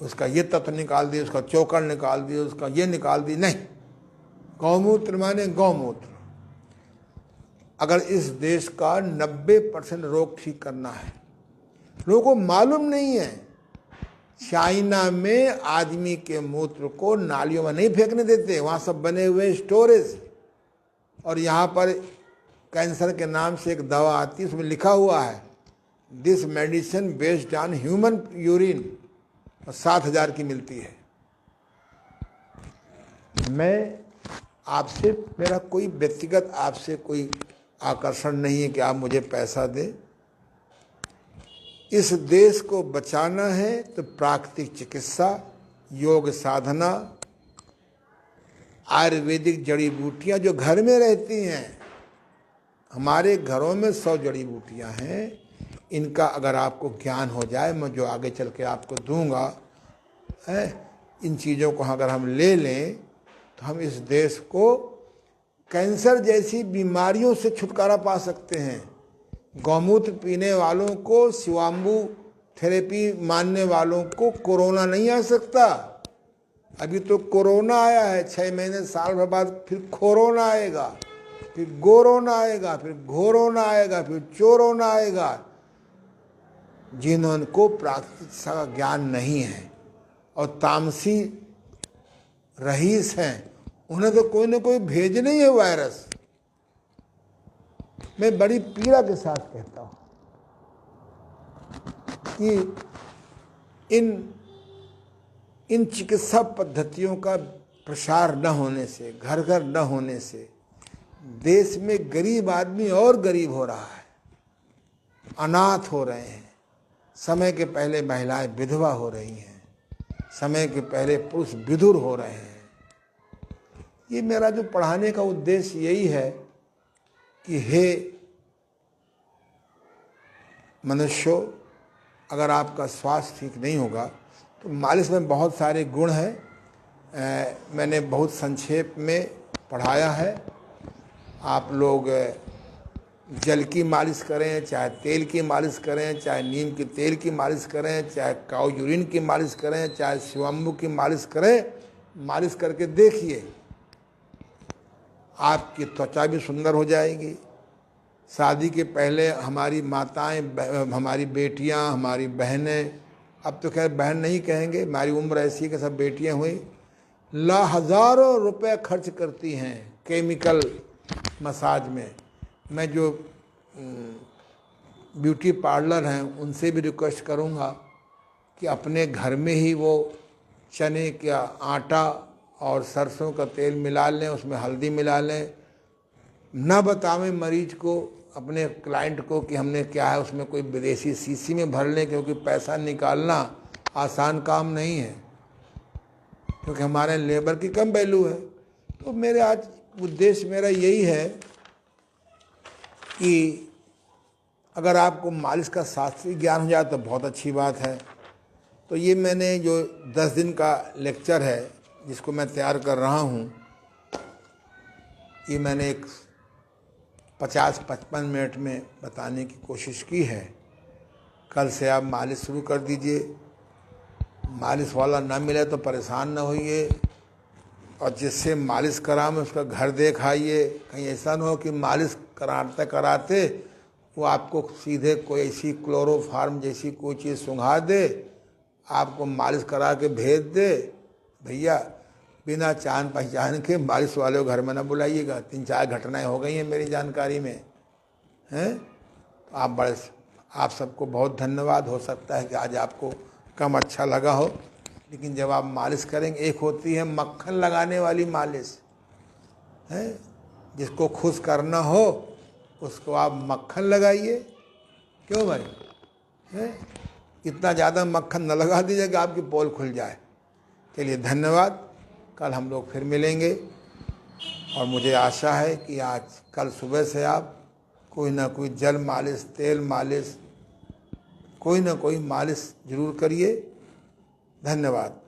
उसका ये तत्व निकाल दिए, उसका चोकर निकाल दिए, उसका ये निकाल दिए, नहीं। गौमूत्र माने गौमूत्र। अगर इस देश का 90% रोग ठीक करना है, लोगों को मालूम नहीं है। चाइना में आदमी के मूत्र को नालियों में नहीं फेंकने देते, वहाँ सब बने हुए स्टोरेज। और यहाँ पर कैंसर के नाम से एक दवा आती है, उसमें लिखा हुआ है this medicine based on human urine, और 7,000 की मिलती है। मैं आपसे, मेरा कोई व्यक्तिगत आपसे कोई आकर्षण नहीं है कि आप मुझे पैसा दें। इस देश को बचाना है तो प्राकृतिक चिकित्सा, योग साधना, आयुर्वेदिक जड़ी बूटियां जो घर में रहती हैं, हमारे घरों में 100 जड़ी बूटियां हैं। इनका अगर आपको ज्ञान हो जाए, मैं जो आगे चल के आपको दूंगा, इन चीज़ों को अगर हम ले लें तो हम इस देश को कैंसर जैसी बीमारियों से छुटकारा पा सकते हैं। गौमूत्र पीने वालों को, शिवाम्बू थेरेपी मानने वालों को कोरोना नहीं आ सकता। अभी तो कोरोना आया है, 6 महीने साल भर बाद फिर कोरोना आएगा, फिर गोरोना आएगा, फिर घोरोना आएगा, फिर चोरोना आएगा। जिनको प्राकृतिक का ज्ञान नहीं है और तामसी रईस हैं, उन्हें तो कोई ना कोई भेजना ही है वायरस। मैं बड़ी पीड़ा के साथ कहता हूं कि इन चिकित्सा पद्धतियों का प्रसार न होने से, घर घर न होने से देश में गरीब आदमी और गरीब हो रहा है, अनाथ हो रहे हैं, समय के पहले महिलाएं विधवा हो रही हैं, समय के पहले पुरुष विधुर हो रहे हैं। ये मेरा जो पढ़ाने का उद्देश्य यही है कि हे मनुष्यों, अगर आपका स्वास्थ्य ठीक नहीं होगा तो मालिश में बहुत सारे गुण हैं। मैंने बहुत संक्षेप में पढ़ाया है। आप लोग जल की मालिश करें, चाहे तेल की मालिश करें, चाहे नीम के तेल की मालिश करें, चाहे काऊ यूरिन की मालिश करें, चाहे शिवाम्बु की मालिश करें, मालिश करके देखिए, आपकी त्वचा भी सुंदर हो जाएगी। शादी के पहले हमारी माताएं, हमारी बेटियां, हमारी बहनें, अब तो खैर बहन नहीं कहेंगे, हमारी उम्र ऐसी कि सब बेटियां हुई, हज़ारों रुपए खर्च करती हैं केमिकल मसाज में। मैं जो ब्यूटी पार्लर हैं उनसे भी रिक्वेस्ट करूंगा कि अपने घर में ही वो चने का आटा और सरसों का तेल मिला लें, उसमें हल्दी मिला लें, न बतावें मरीज को, अपने क्लाइंट को कि हमने क्या है, उसमें कोई विदेशी शीशी में भर लें, क्योंकि पैसा निकालना आसान काम नहीं है, क्योंकि हमारे लेबर की कम वैल्यू है। तो मेरे आज उद्देश्य मेरा यही है कि अगर आपको मालिश का शास्त्रीय ज्ञान हो जाए तो बहुत अच्छी बात है। तो ये मैंने जो 10 दिन का लेक्चर है जिसको मैं तैयार कर रहा हूँ, ये मैंने एक 50-55 मिनट में बताने की कोशिश की है। कल से आप मालिश शुरू कर दीजिए। मालिश वाला ना मिले तो परेशान ना होइए, और जिससे मालिश कराएं उसका घर देखाइए। कहीं ऐसा ना हो कि मालिश कराते कराते वो आपको सीधे कोई ऐसी क्लोरोफार्म जैसी कोई चीज़ सुंघा दे, आपको मालिश करा के भेज दे। भैया, बिना जान पहचान के मालिश वाले को घर में ना बुलाइएगा। 3-4 घटनाएं हो गई हैं मेरी जानकारी में, हैं। तो आप सबको बहुत धन्यवाद। हो सकता है कि आज आपको कम अच्छा लगा हो, लेकिन जब आप मालिश करेंगे, एक होती है मक्खन लगाने वाली मालिश, है, जिसको खुश करना हो उसको आप मक्खन लगाइए। क्यों भाई, है, इतना ज़्यादा मक्खन न लगा दीजिए कि आपकी पोल खुल जाए। चलिए, धन्यवाद। कल हम लोग फिर मिलेंगे, और मुझे आशा है कि आज कल सुबह से आप कोई ना कोई जल मालिश, तेल मालिश, कोई ना कोई मालिश जरूर करिए। धन्यवाद।